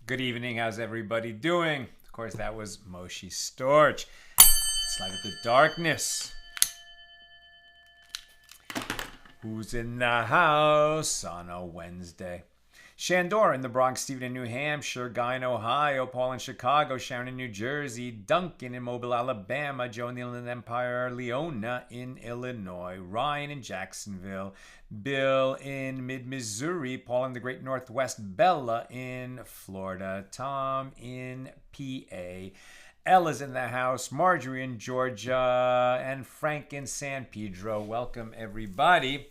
Good evening. How's everybody doing? Of course, that was Moshe Storch. It's Light Up the Darkness. Who's in the house on a Wednesday? Shandor in the Bronx, Stephen in New Hampshire, Guy in Ohio, Paul in Chicago, Sharon in New Jersey, Duncan in Mobile, Alabama, Joe in the Inland Empire, Leona in Illinois, Ryan in Jacksonville, Bill in mid-Missouri, Paul in the Great Northwest, Bella in Florida, Tom in PA, Ella's in the house, Marjorie in Georgia, and Frank in San Pedro. Welcome, everybody.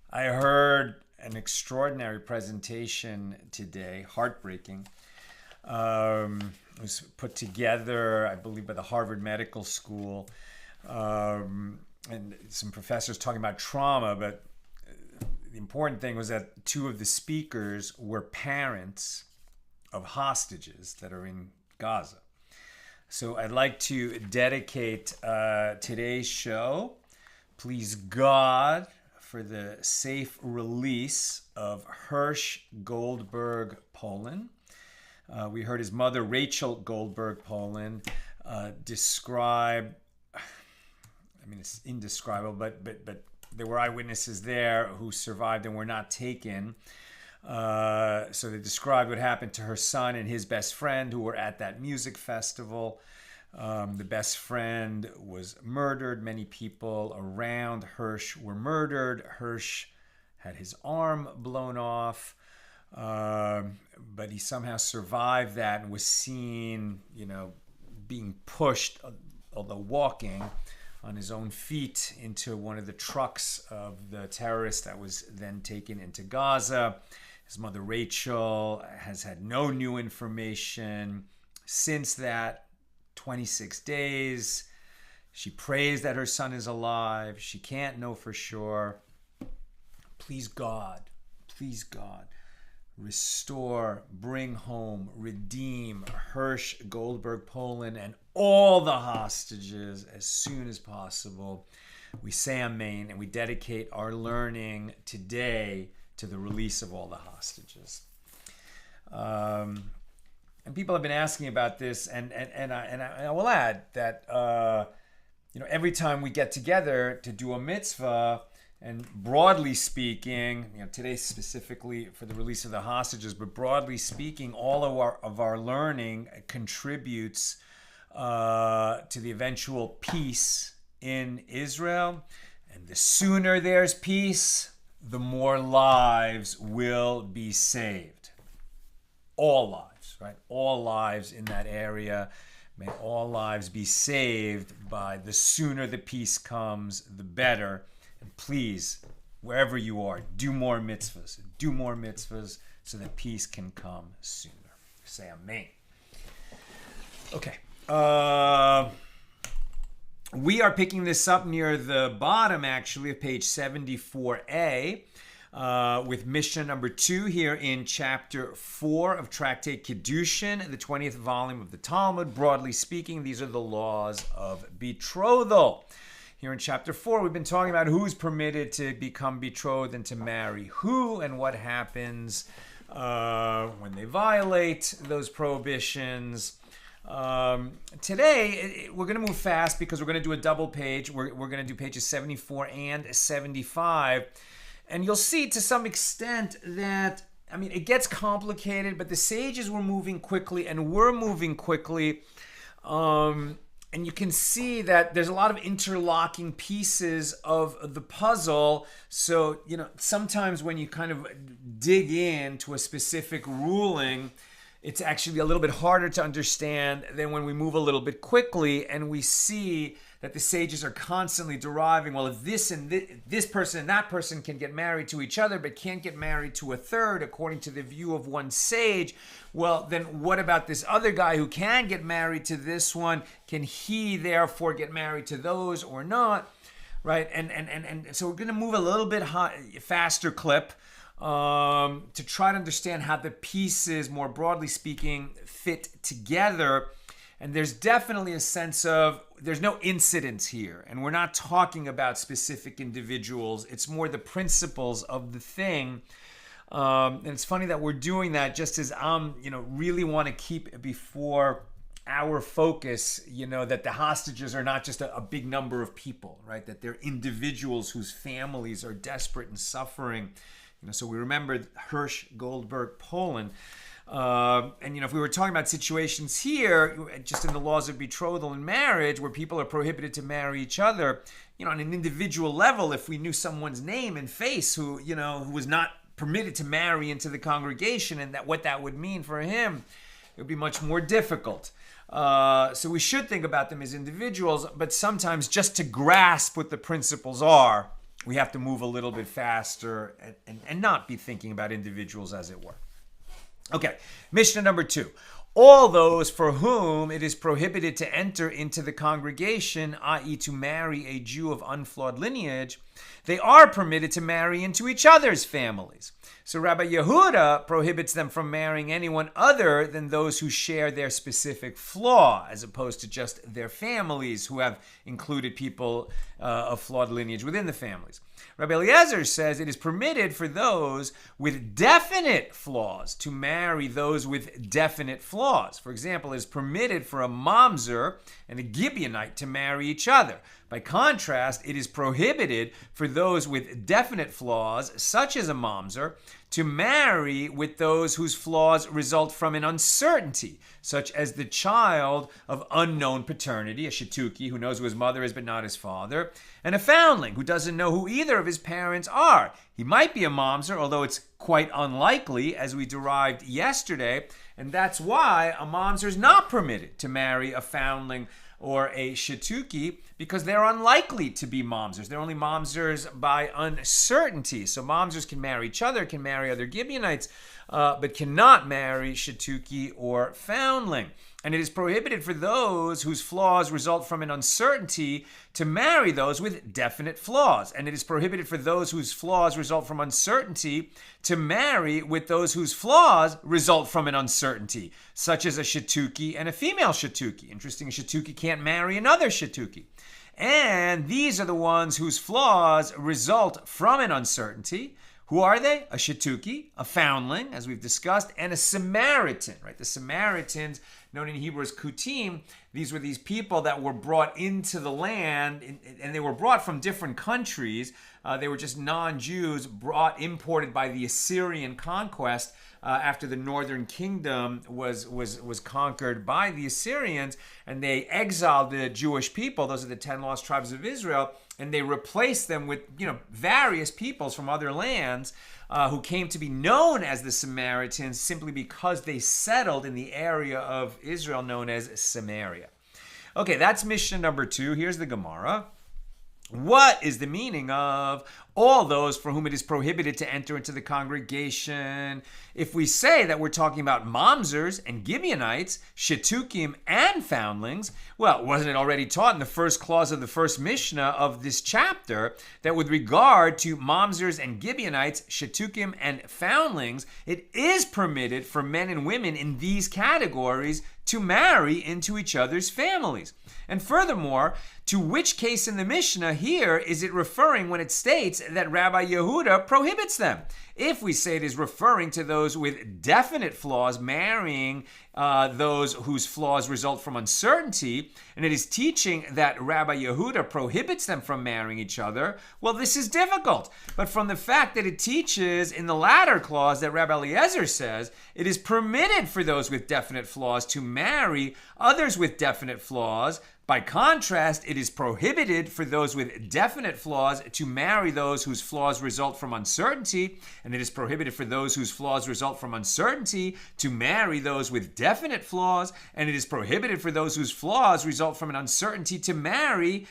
I heard an extraordinary presentation today, heartbreaking. It was put together, I believe, by the Harvard Medical School, and some professors talking about trauma, but the important thing was that two of the speakers were parents of hostages that are in Gaza. So I'd like to dedicate today's show, please God, for the safe release of Hirsch Goldberg Polin. We heard his mother, Rachel Goldberg Polin, describe, I mean, it's indescribable, but there were eyewitnesses there who survived and were not taken. So they described what happened to her son and his best friend who were at that music festival. The best friend was murdered. Many people around Hirsch were murdered. Hirsch had his arm blown off, but he somehow survived that and was seen, being pushed, although walking, on his own feet into one of the trucks of the terrorist that was then taken into Gaza. His mother, Rachel, has had no new information since that. 26 days. She prays that her son is alive. She can't know for sure. Please God, restore, bring home, redeem Hirsch Goldberg Polin and all the hostages as soon as possible. We say Amen, and we dedicate our learning today to the release of all the hostages. And people have been asking about this, and I will add that every time we get together to do a mitzvah, and broadly speaking, today specifically for the release of the hostages, but broadly speaking, all of our learning contributes to the eventual peace in Israel. And the sooner there's peace, the more lives will be saved. All lives. Right? All lives in that area. May all lives be saved by the sooner the peace comes, the better. And please, wherever you are, do more mitzvahs. Do more mitzvahs so that peace can come sooner. Say Amen. Okay. We are picking this up near the bottom, actually, of page 74a. With Mishna number 2 here in chapter 4 of Tractate Kiddushin, the 20th volume of the Talmud. Broadly speaking, these are the laws of betrothal. Here in chapter 4, we've been talking about who's permitted to become betrothed and to marry who, and what happens when they violate those prohibitions. Today, we're going to move fast because we're going to do a double page. We're going to do pages 74 and 75. And you'll see to some extent that, it gets complicated, but the sages were moving quickly and we're moving quickly. And you can see that there's a lot of interlocking pieces of the puzzle. So, sometimes when you kind of dig into a specific ruling, it's actually a little bit harder to understand than when we move a little bit quickly and we see that the sages are constantly deriving, well, if this person and that person can get married to each other but can't get married to a third according to the view of one sage, well, then what about this other guy who can get married to this one? Can he therefore get married to those or not? Right? And so we're going to move a little bit faster clip to try to understand how the pieces, more broadly speaking, fit together. And there's definitely a sense of there's no incidents here, and we're not talking about specific individuals. It's more the principles of the thing. And it's funny that we're doing that just as really want to keep before our focus, that the hostages are not just a big number of people, right? That they're individuals whose families are desperate and suffering. So we remember Hirsch, Goldberg, Poland. And if we were talking about situations here, just in the laws of betrothal and marriage, where people are prohibited to marry each other, on an individual level, if we knew someone's name and face who was not permitted to marry into the congregation, and what that would mean for him, it would be much more difficult. So we should think about them as individuals, but sometimes just to grasp what the principles are, we have to move a little bit faster and not be thinking about individuals, as it were. Okay, Mishnah number 2. All those for whom it is prohibited to enter into the congregation, i.e. to marry a Jew of unflawed lineage, they are permitted to marry into each other's families. So Rabbi Yehuda prohibits them from marrying anyone other than those who share their specific flaw, as opposed to just their families who have included people of flawed lineage within the families. Rabbi Eliezer says it is permitted for those with definite flaws to marry those with definite flaws. For example, it is permitted for a mamzer and a Gibeonite to marry each other. By contrast, it is prohibited for those with definite flaws, such as a mamzer, to marry with those whose flaws result from an uncertainty, such as the child of unknown paternity, a shituki who knows who his mother is but not his father, and a foundling who doesn't know who either of his parents are. He might be a mamzer, although it's quite unlikely, as we derived yesterday, and that's why a mamzer is not permitted to marry a foundling or a shituki, because they're unlikely to be mamzers. They're only mamzers by uncertainty. So mamzers can marry each other, can marry other Gibeonites, but cannot marry shituki or foundling. And it is prohibited for those whose flaws result from an uncertainty to marry those with definite flaws. And it is prohibited for those whose flaws result from uncertainty to marry with those whose flaws result from an uncertainty, such as a shituki and a female shituki. Interesting, a shituki can't marry another shituki. And these are the ones whose flaws result from an uncertainty. Who are they? A shituki, a foundling, as we've discussed, and a Samaritan, right? The Samaritans, known in Hebrew as kutim, these were these people that were brought into the land, and they were brought from different countries. They were just non-Jews imported by the Assyrian conquest after the northern kingdom was conquered by the Assyrians, and they exiled the Jewish people. Those are the 10 lost tribes of Israel. And they replaced them with, various peoples from other lands who came to be known as the Samaritans simply because they settled in the area of Israel known as Samaria. Okay, that's Mishnah number 2. Here's the Gemara. What is the meaning of all those for whom it is prohibited to enter into the congregation? If we say that we're talking about mamzers and Gibeonites, shitukim and foundlings, well, wasn't it already taught in the first clause of the first Mishnah of this chapter that with regard to mamzers and Gibeonites, shitukim and foundlings, it is permitted for men and women in these categories to marry into each other's families? And furthermore, to which case in the Mishnah here is it referring when it states that Rabbi Yehuda prohibits them? If we say it is referring to those with definite flaws marrying those whose flaws result from uncertainty, and it is teaching that Rabbi Yehuda prohibits them from marrying each other, well, this is difficult. But from the fact that it teaches in the latter clause that Rabbi Eliezer says it is permitted for those with definite flaws to marry others with definite flaws, by contrast, it is prohibited for those with definite flaws to marry those whose flaws result from uncertainty, and it is prohibited for those whose flaws result from uncertainty to marry those with definite flaws, and it is prohibited for those whose flaws result from an uncertainty to marry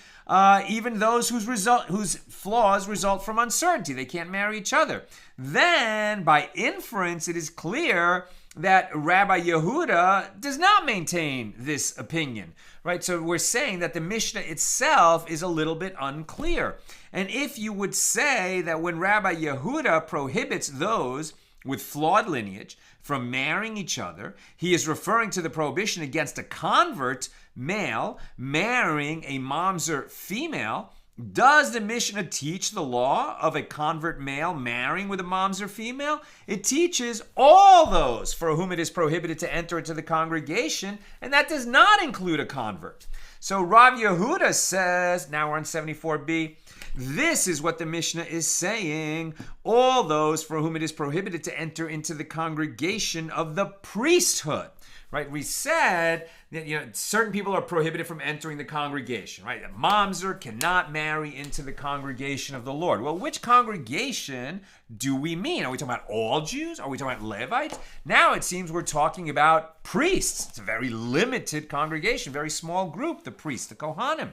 even those whose flaws result from uncertainty. They can't marry each other. Then, by inference, it is clear that Rabbi Yehuda does not maintain this opinion, right? So we're saying that the Mishnah itself is a little bit unclear. And if you would say that when Rabbi Yehuda prohibits those with flawed lineage from marrying each other, he is referring to the prohibition against a convert male marrying a mamzer female, does the Mishnah teach the law of a convert male marrying with a mamzer female? It teaches all those for whom it is prohibited to enter into the congregation, and that does not include a convert. So Rav Yehuda says, now we're on 74b, this is what the Mishnah is saying, all those for whom it is prohibited to enter into the congregation of the priesthood. Right? We said that certain people are prohibited from entering the congregation. Right? A mamzer cannot marry into the congregation of the Lord. Well, which congregation do we mean? Are we talking about all Jews? Are we talking about Levites? Now it seems we're talking about priests. It's a very limited congregation, very small group, the priests, the Kohanim.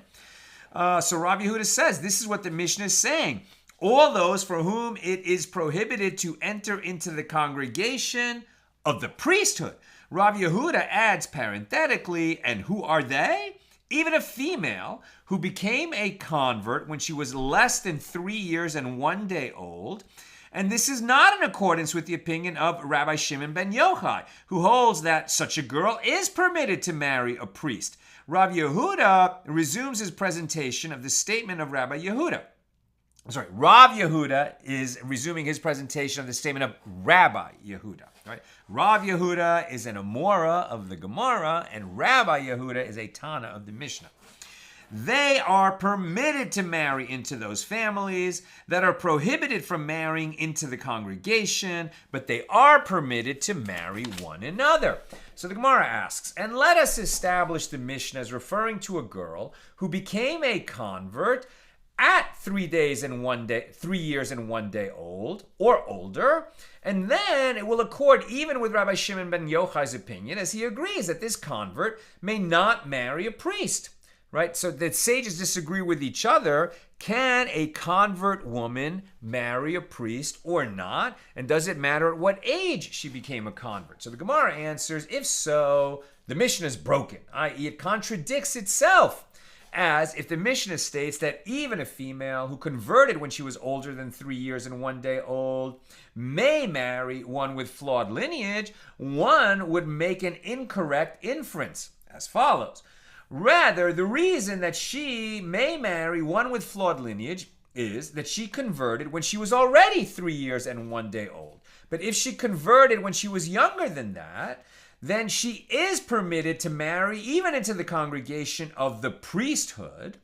So Rabbi Yehuda says, this is what the Mishnah is saying. All those for whom it is prohibited to enter into the congregation of the priesthood. Rav Yehuda adds parenthetically, and who are they? Even a female who became a convert when she was less than 3 years and 1 day old. And this is not in accordance with the opinion of Rabbi Shimon ben Yochai, who holds that such a girl is permitted to marry a priest. Rav Yehuda resumes his presentation of the statement of Rabbi Yehuda. Rav Yehuda is resuming his presentation of the statement of Rabbi Yehuda. Right? Rav Yehuda is an Amora of the Gemara, and Rabbi Yehuda is a Tana of the Mishnah. They are permitted to marry into those families that are prohibited from marrying into the congregation, but they are permitted to marry one another. So the Gemara asks, and let us establish the Mishnah as referring to a girl who became a convert at 3 years and 1 day old or older, and then it will accord even with Rabbi Shimon ben Yochai's opinion, as he agrees that this convert may not marry a priest. Right? So the sages disagree with each other. Can a convert woman marry a priest or not? And does it matter at what age she became a convert? So the Gemara answers, if so, the Mishnah is broken, i.e. it contradicts itself. As if the Mishnah states that even a female who converted when she was older than 3 years and 1 day old may marry one with flawed lineage, one would make an incorrect inference as follows. Rather, the reason that she may marry one with flawed lineage is that she converted when she was already 3 years and 1 day old. But if she converted when she was younger than that, then she is permitted to marry even into the congregation of the priesthood.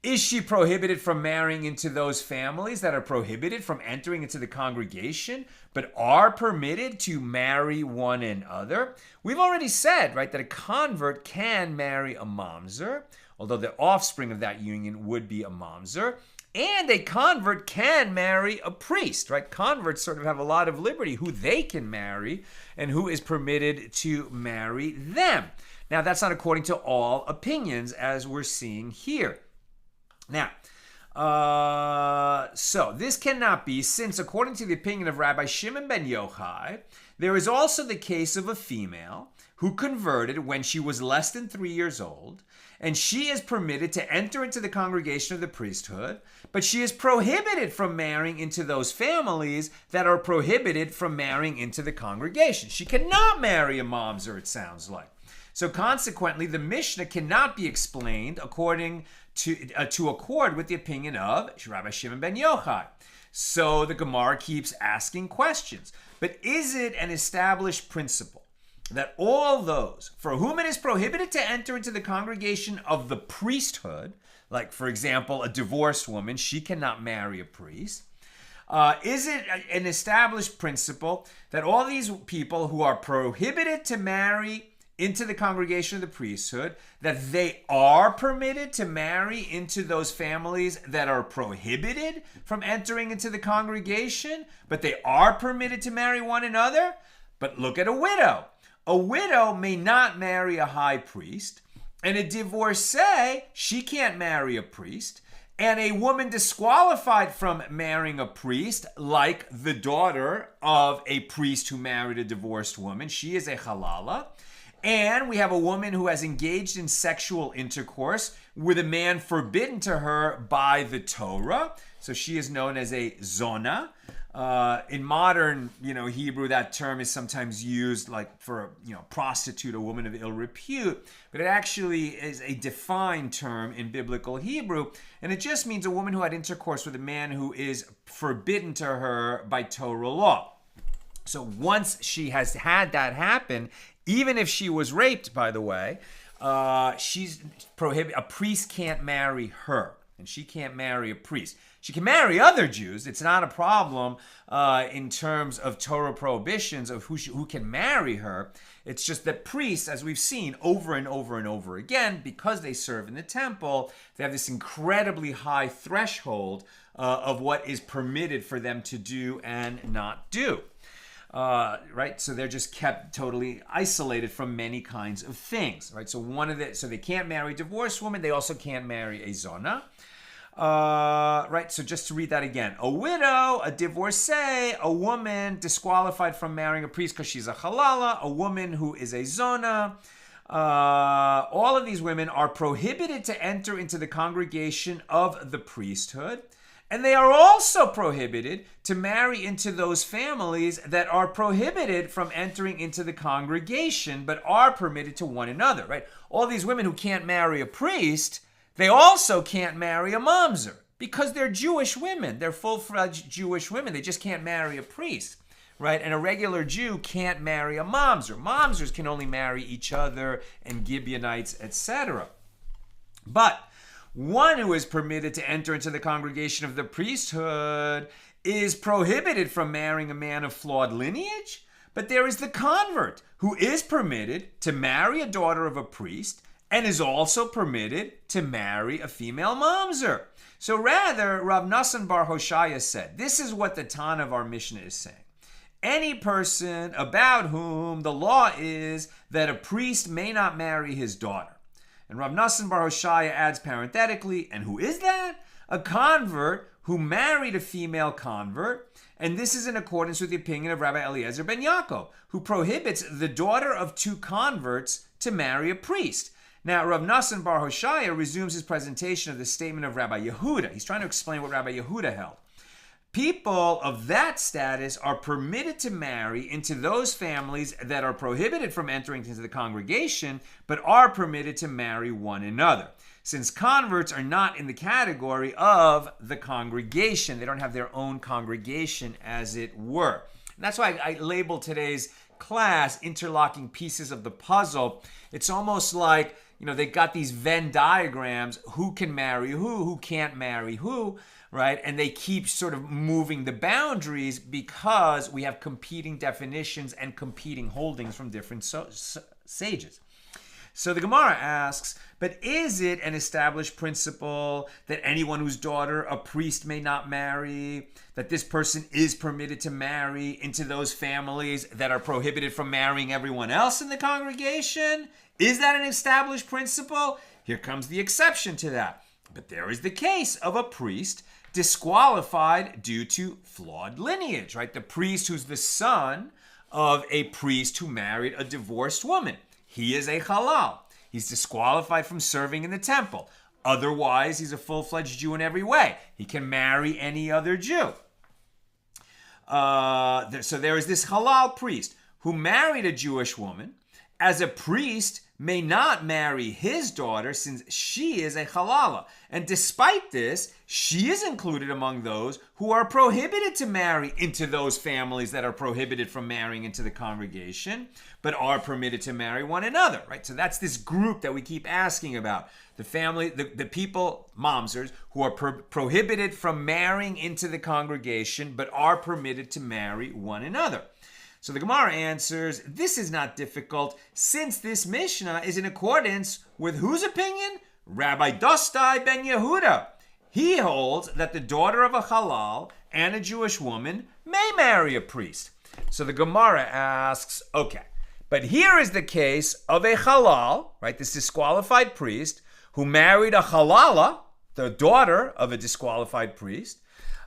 Is she prohibited from marrying into those families that are prohibited from entering into the congregation, but are permitted to marry one another? We've already said, right, that a convert can marry a mamzer, although the offspring of that union would be a mamzer. And a convert can marry a priest, right? Converts sort of have a lot of liberty who they can marry and who is permitted to marry them. Now, that's not according to all opinions, as we're seeing here. Now, so this cannot be, since according to the opinion of Rabbi Shimon ben Yochai, there is also the case of a female who converted when she was less than 3 years old, and she is permitted to enter into the congregation of the priesthood, but she is prohibited from marrying into those families that are prohibited from marrying into the congregation. She cannot marry a mamzer, it sounds like. So consequently, the Mishnah cannot be explained according to accord with the opinion of Rabbi Shimon ben Yochai. So the Gemara keeps asking questions. But is it an established principle that all those for whom it is prohibited to enter into the congregation of the priesthood, like, for example, a divorced woman, she cannot marry a priest. Is it an established principle that all these people who are prohibited to marry into the congregation of the priesthood, that they are permitted to marry into those families that are prohibited from entering into the congregation, but they are permitted to marry one another? But look at a widow. A widow may not marry a high priest, and a divorcee, she can't marry a priest. And a woman disqualified from marrying a priest, like the daughter of a priest who married a divorced woman, she is a halala. And we have a woman who has engaged in sexual intercourse with a man forbidden to her by the Torah. So she is known as a zona. In modern, Hebrew, that term is sometimes used like for, prostitute, a woman of ill repute. But it actually is a defined term in biblical Hebrew. And it just means a woman who had intercourse with a man who is forbidden to her by Torah law. So once she has had that happen, even if she was raped, by the way, she's prohibited. A priest can't marry her, and she can't marry a priest. She can marry other Jews. It's not a problem in terms of Torah prohibitions of who can marry her. It's just that priests, as we've seen over and over and over again, because they serve in the temple, they have this incredibly high threshold of what is permitted for them to do and not do. Right, so they're just kept totally isolated from many kinds of things. Right, so so they can't marry a divorced woman. They also can't marry a zona. Right, so just to read that again: a widow, a divorcee, a woman disqualified from marrying a priest because she's a halala, a woman who is a zona. All of these women are prohibited to enter into the congregation of the priesthood. And they are also prohibited to marry into those families that are prohibited from entering into the congregation, but are permitted to one another, right? All these women who can't marry a priest, they also can't marry a mamzer because they're Jewish women. They're full-fledged Jewish women. They just can't marry a priest, right? And a regular Jew can't marry a mamzer. Mamzers can only marry each other and Gibeonites, etc. But one who is permitted to enter into the congregation of the priesthood is prohibited from marrying a man of flawed lineage. But there is the convert who is permitted to marry a daughter of a priest and is also permitted to marry a female mamzer. So rather, Rav Nassan Bar Hoshaya said, this is what the Tana of our Mishnah is saying. Any person about whom the law is that a priest may not marry his daughter. And Rav Nassan Bar Hoshaya adds parenthetically, and who is that? A convert who married a female convert. And this is in accordance with the opinion of Rabbi Eliezer ben Yaakov, who prohibits the daughter of two converts to marry a priest. Now, Rav Nassan Bar Hoshaya resumes his presentation of the statement of Rabbi Yehuda. He's trying to explain what Rabbi Yehuda held. People of that status are permitted to marry into those families that are prohibited from entering into the congregation, but are permitted to marry one another. Since converts are not in the category of the congregation, they don't have their own congregation, as it were. And that's why I labeled today's class Interlocking Pieces of the Puzzle. It's almost like, they got these Venn diagrams, who can marry who can't marry who, right? And they keep sort of moving the boundaries because we have competing definitions and competing holdings from different sages. So the Gemara asks, but is it an established principle that anyone whose daughter a priest may not marry, that this person is permitted to marry into those families that are prohibited from marrying everyone else in the congregation? Is that an established principle? Here comes the exception to that. But there is the case of a priest disqualified due to flawed lineage, right? The priest who's the son of a priest who married a divorced woman. He is a halal. He's disqualified from serving in the temple. Otherwise, he's a full-fledged Jew in every way. He can marry any other Jew. So there is this halal priest who married a Jewish woman. As a priest, may not marry his daughter since she is a halala. And despite this, she is included among those who are prohibited to marry into those families that are prohibited from marrying into the congregation, but are permitted to marry one another, right? So that's this group that we keep asking about. The family, the people, mamzers, who are prohibited from marrying into the congregation, but are permitted to marry one another. So the Gemara answers, this is not difficult, since this Mishnah is in accordance with whose opinion? Rabbi Dostai ben Yehuda. He holds that the daughter of a halal and a Jewish woman may marry a priest. So the Gemara asks, okay, but here is the case of a halal, right, this disqualified priest, who married a halala, the daughter of a disqualified priest,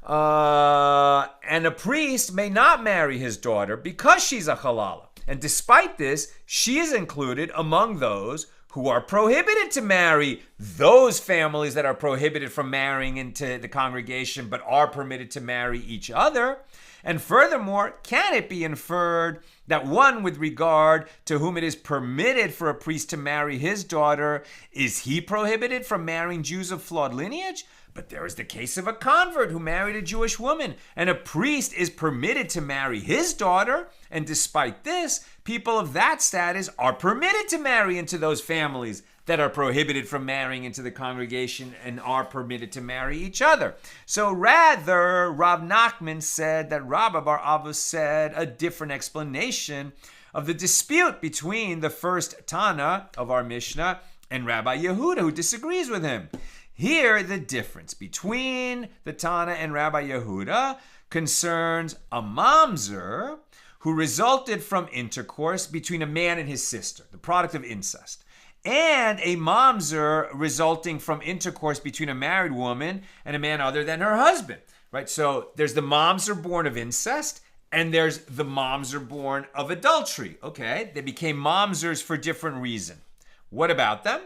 and a priest may not marry his daughter because she's a halala. And despite this, she is included among those who are prohibited to marry those families that are prohibited from marrying into the congregation but are permitted to marry each other. And furthermore, can it be inferred that one with regard to whom it is permitted for a priest to marry his daughter, is he prohibited from marrying Jews of flawed lineage? But there is the case of a convert who married a Jewish woman, and a priest is permitted to marry his daughter, and despite this, people of that status are permitted to marry into those families that are prohibited from marrying into the congregation and are permitted to marry each other. So rather, Rav Nachman said that Rabba bar Abba said a different explanation of the dispute between the first Tana of our Mishnah and Rabbi Yehuda, who disagrees with him. Here, the difference between the Tana and Rabbi Yehuda concerns a mamzer who resulted from intercourse between a man and his sister, the product of incest, and a mamzer resulting from intercourse between a married woman and a man other than her husband, right? So there's the mamzer born of incest, and there's the mamzer born of adultery, okay? They became mamzers for different reasons. What about them?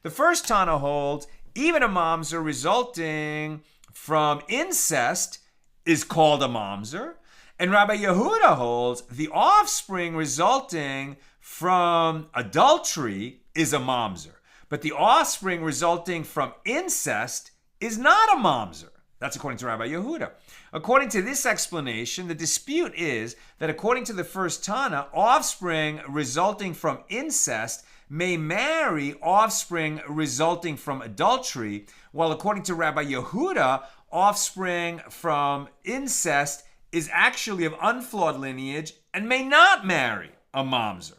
The first Tana holds even a mamzer resulting from incest is called a mamzer. And Rabbi Yehuda holds the offspring resulting from adultery is a mamzer. But the offspring resulting from incest is not a mamzer. That's according to Rabbi Yehuda. According to this explanation, the dispute is that according to the first Tana, offspring resulting from incest may marry offspring resulting from adultery, while according to Rabbi Yehuda, offspring from incest is actually of unflawed lineage and may not marry a mamzer.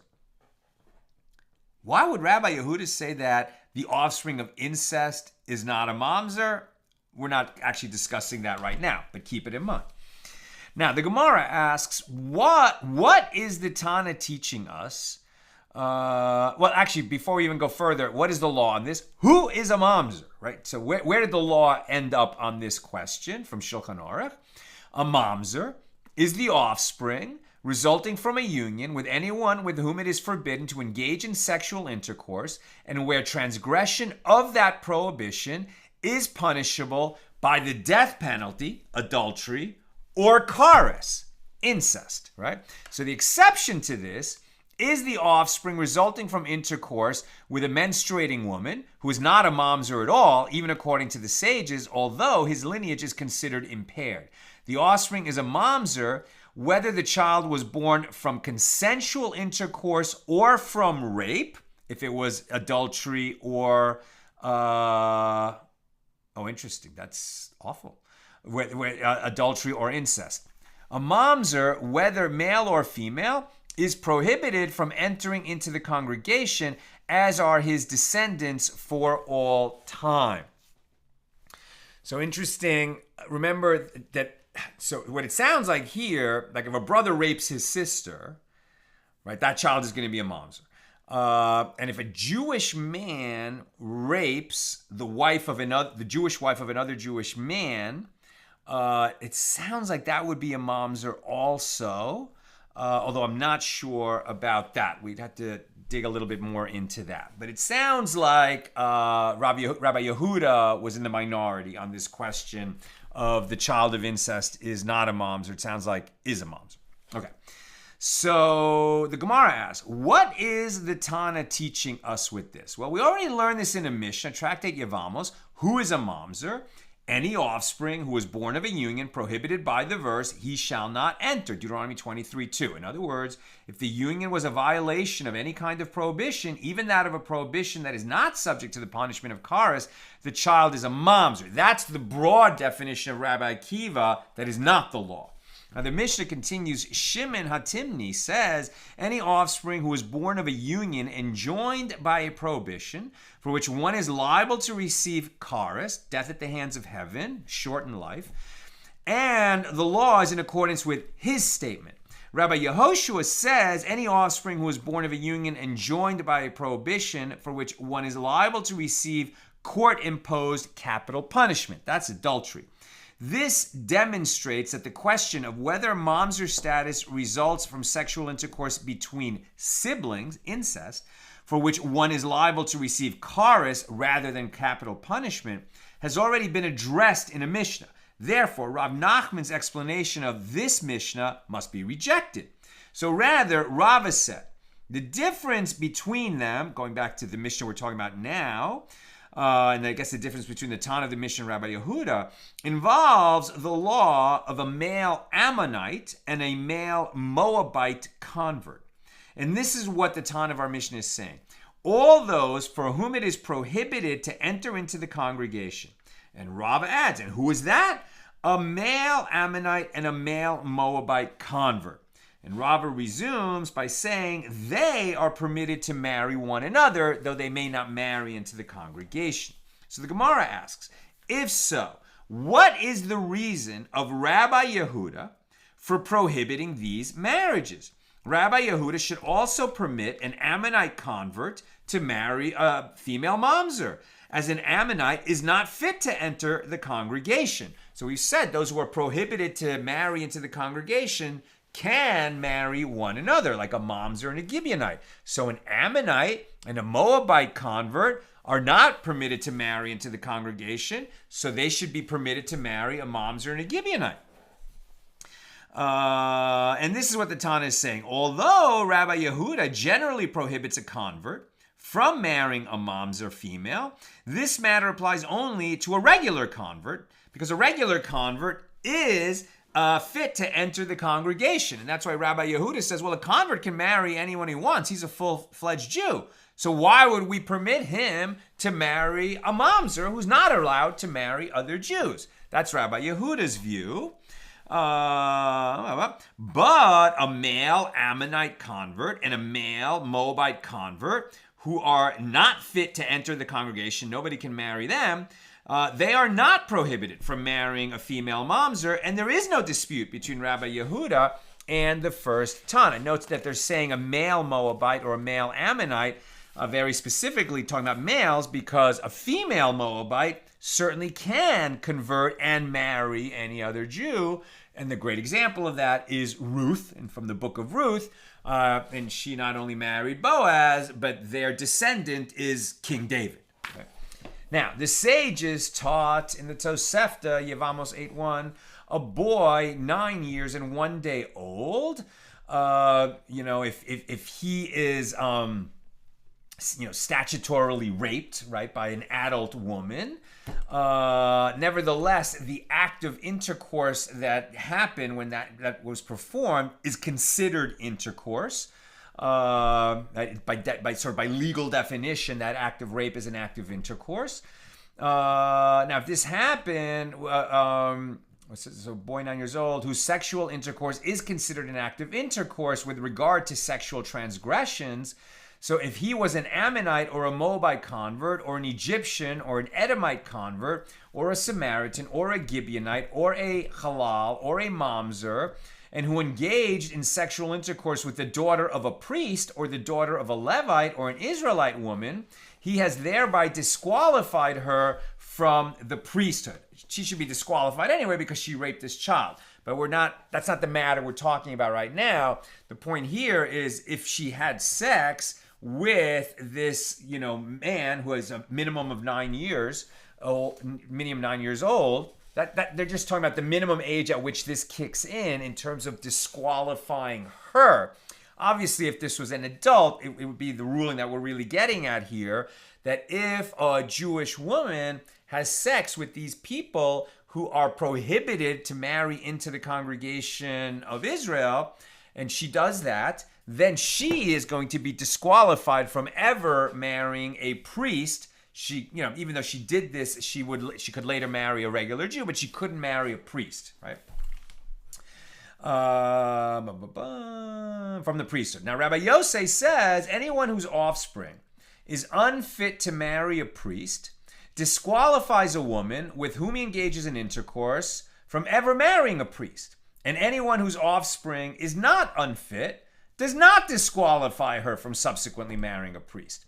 Why would Rabbi Yehuda say that the offspring of incest is not a mamzer? We're not actually discussing that right now, but keep it in mind. Now, the Gemara asks, what is the Tana teaching us? Well, actually, before we even go further, what is the law on this? Who is a mamzer, right? So where did the law end up on this question from Shulchan Aruch? A mamzer is the offspring resulting from a union with anyone with whom it is forbidden to engage in sexual intercourse, and where transgression of that prohibition is punishable by the death penalty, adultery, or charis, incest, right? So the exception to this is the offspring resulting from intercourse with a menstruating woman who is not a mamzer at all, even according to the sages, although his lineage is considered impaired. The offspring is a mamzer whether the child was born from consensual intercourse or from rape, if it was adultery or, interesting, that's awful, adultery or incest. A mamzer, whether male or female, is prohibited from entering into the congregation, as are his descendants for all time. So interesting. Remember that, so what it sounds like here, like if a brother rapes his sister, right, that child is going to be a mamzer. And if a Jewish man rapes the Jewish wife of another Jewish man, it sounds like that would be a mamzer also. Although I'm not sure about that. We'd have to dig a little bit more into that. But it sounds like Rabbi Yehuda was in the minority on this question of the child of incest is not a mamzer. It sounds like is a mamzer. Okay. So the Gemara asks, what is the Tana teaching us with this? Well, we already learned this in a Mishna, Tractate Yevamos. Who is a mamzer? Any offspring who was born of a union prohibited by the verse, he shall not enter, Deuteronomy 23:2. In other words, if the union was a violation of any kind of prohibition, even that of a prohibition that is not subject to the punishment of kares, the child is a mamzer. That's the broad definition of Rabbi Akiva that is not the law. Now the Mishnah continues, Shimon Hatimni says, any offspring who is born of a union enjoined by a prohibition, for which one is liable to receive kares, death at the hands of heaven, shorten life, and the law is in accordance with his statement. Rabbi Yehoshua says, any offspring who is born of a union enjoined by a prohibition, for which one is liable to receive court-imposed capital punishment. That's adultery. This demonstrates that the question of whether mamzer status results from sexual intercourse between siblings, incest, for which one is liable to receive kares rather than capital punishment, has already been addressed in a Mishnah. Therefore, Rav Nachman's explanation of this Mishnah must be rejected. So rather, Rava said, the difference between them, going back to the Mishnah we're talking about now, and I guess the difference between the Tana of the Mishnah and Rabbi Yehuda involves the law of a male Ammonite and a male Moabite convert. And this is what the Tana of our Mishnah is saying. All those for whom it is prohibited to enter into the congregation. And Rava adds, and who is that? A male Ammonite and a male Moabite convert. And Rava resumes by saying they are permitted to marry one another, though they may not marry into the congregation. So the Gemara asks, if so, what is the reason of Rabbi Yehuda for prohibiting these marriages? Rabbi Yehuda should also permit an Ammonite convert to marry a female mamzer, as an Ammonite is not fit to enter the congregation. So we've said those who are prohibited to marry into the congregation can marry one another, like a mamzer and a Gibeonite. So an Ammonite and a Moabite convert are not permitted to marry into the congregation, so they should be permitted to marry a mamzer and a Gibeonite. And this is what the Tana is saying. Although Rabbi Yehuda generally prohibits a convert from marrying a mamzer female, this matter applies only to a regular convert, because a regular convert is fit to enter the congregation. And that's why Rabbi Yehuda says, well, a convert can marry anyone he wants. He's a full-fledged Jew. So why would we permit him to marry a mamzer who's not allowed to marry other Jews? That's Rabbi Yehuda's view. But a male Ammonite convert and a male Moabite convert who are not fit to enter the congregation, nobody can marry them, they are not prohibited from marrying a female mamzer, and there is no dispute between Rabbi Yehuda and the first Tana. Note that they're saying a male Moabite or a male Ammonite, very specifically talking about males, because a female Moabite certainly can convert and marry any other Jew. And the great example of that is Ruth, and from the book of Ruth, and she not only married Boaz, but their descendant is King David. Okay. Now, the sages taught in the Tosefta, Yevamos 8:1, a boy 9 years and 1 day old, if he is, statutorily raped, right, by an adult woman, nevertheless, the act of intercourse that happened when that was performed is considered intercourse. By legal definition, that act of rape is an act of intercourse. Now, if this happened, so a boy 9 years old whose sexual intercourse is considered an act of intercourse with regard to sexual transgressions. So if he was an Ammonite or a Moabite convert or an Egyptian or an Edomite convert or a Samaritan or a Gibeonite or a halal or a mamzer, and who engaged in sexual intercourse with the daughter of a priest or the daughter of a Levite or an Israelite woman, he has thereby disqualified her from the priesthood. She should be disqualified anyway because she raped this child. But that's not the matter we're talking about right now. The point here is if she had sex with this, man who is a minimum of 9 years old, That they're just talking about the minimum age at which this kicks in terms of disqualifying her. Obviously, if this was an adult, it would be the ruling that we're really getting at here, that if a Jewish woman has sex with these people who are prohibited to marry into the congregation of Israel, and she does that, then she is going to be disqualified from ever marrying a priest. She, even though she did this, she could later marry a regular Jew, but she couldn't marry a priest, right? From the priesthood. Now, Rabbi Yosei says anyone whose offspring is unfit to marry a priest disqualifies a woman with whom he engages in intercourse from ever marrying a priest. And anyone whose offspring is not unfit does not disqualify her from subsequently marrying a priest.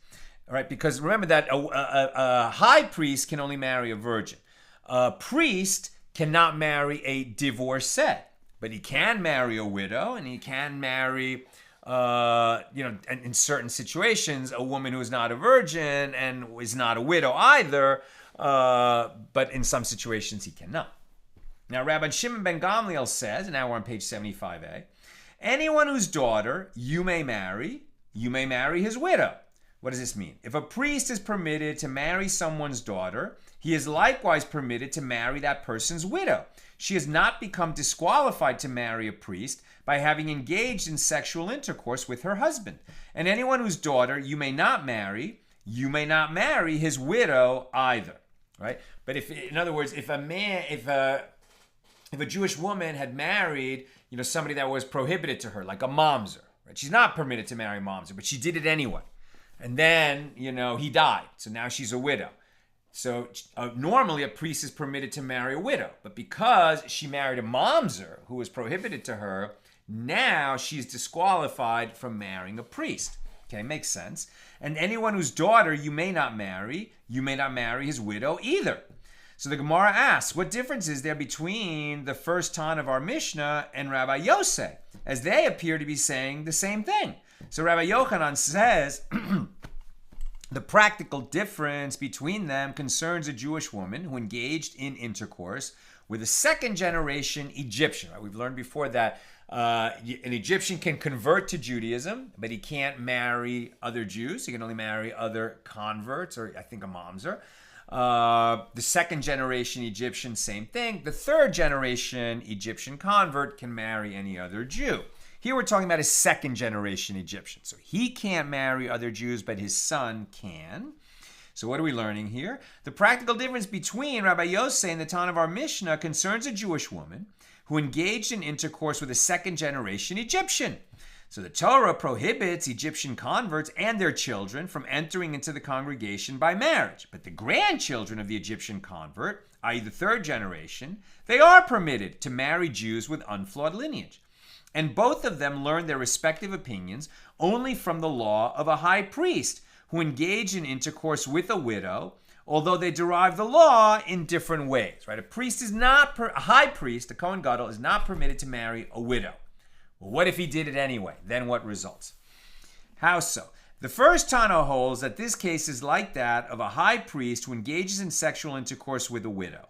All right, because remember that a high priest can only marry a virgin. A priest cannot marry a divorcee, but he can marry a widow, and he can marry, in certain situations, a woman who is not a virgin and is not a widow either, but in some situations he cannot. Now, Rabbi Shimon ben Gamliel says, and now we're on page 75a, anyone whose daughter you may marry his widow. What does this mean? If a priest is permitted to marry someone's daughter, he is likewise permitted to marry that person's widow. She has not become disqualified to marry a priest by having engaged in sexual intercourse with her husband. And anyone whose daughter you may not marry his widow either. Right? But in other words, if a Jewish woman had married, somebody that was prohibited to her, like a mamzer, right? She's not permitted to marry a mamzer, but she did it anyway. And then, he died. So now she's a widow. So normally a priest is permitted to marry a widow. But because she married a mamzer who was prohibited to her, now she's disqualified from marrying a priest. Okay, makes sense. And anyone whose daughter you may not marry his widow either. So the Gemara asks, what difference is there between the first Tan of our Mishnah and Rabbi Yosei, as they appear to be saying the same thing? So Rabbi Yochanan says, the practical difference between them concerns a Jewish woman who engaged in intercourse with a second-generation Egyptian. Right? We've learned before that an Egyptian can convert to Judaism, but he can't marry other Jews. He can only marry other converts, or I think a mamzer. The second-generation Egyptian, same thing. The third-generation Egyptian convert can marry any other Jew. Here we're talking about a second-generation Egyptian. So he can't marry other Jews, but his son can. So what are we learning here? The practical difference between Rabbi Yosei and the Tan of our Mishnah concerns a Jewish woman who engaged in intercourse with a second-generation Egyptian. So the Torah prohibits Egyptian converts and their children from entering into the congregation by marriage. But the grandchildren of the Egyptian convert, i.e. the third generation, they are permitted to marry Jews with unflawed lineage. And both of them learned their respective opinions only from the law of a high priest who engaged in intercourse with a widow, although they derive the law in different ways. Right? A high priest, a Kohen Gadol, is not permitted to marry a widow. Well, what if he did it anyway? Then what results? How so? The first Tana holds that this case is like that of a high priest who engages in sexual intercourse with a widow.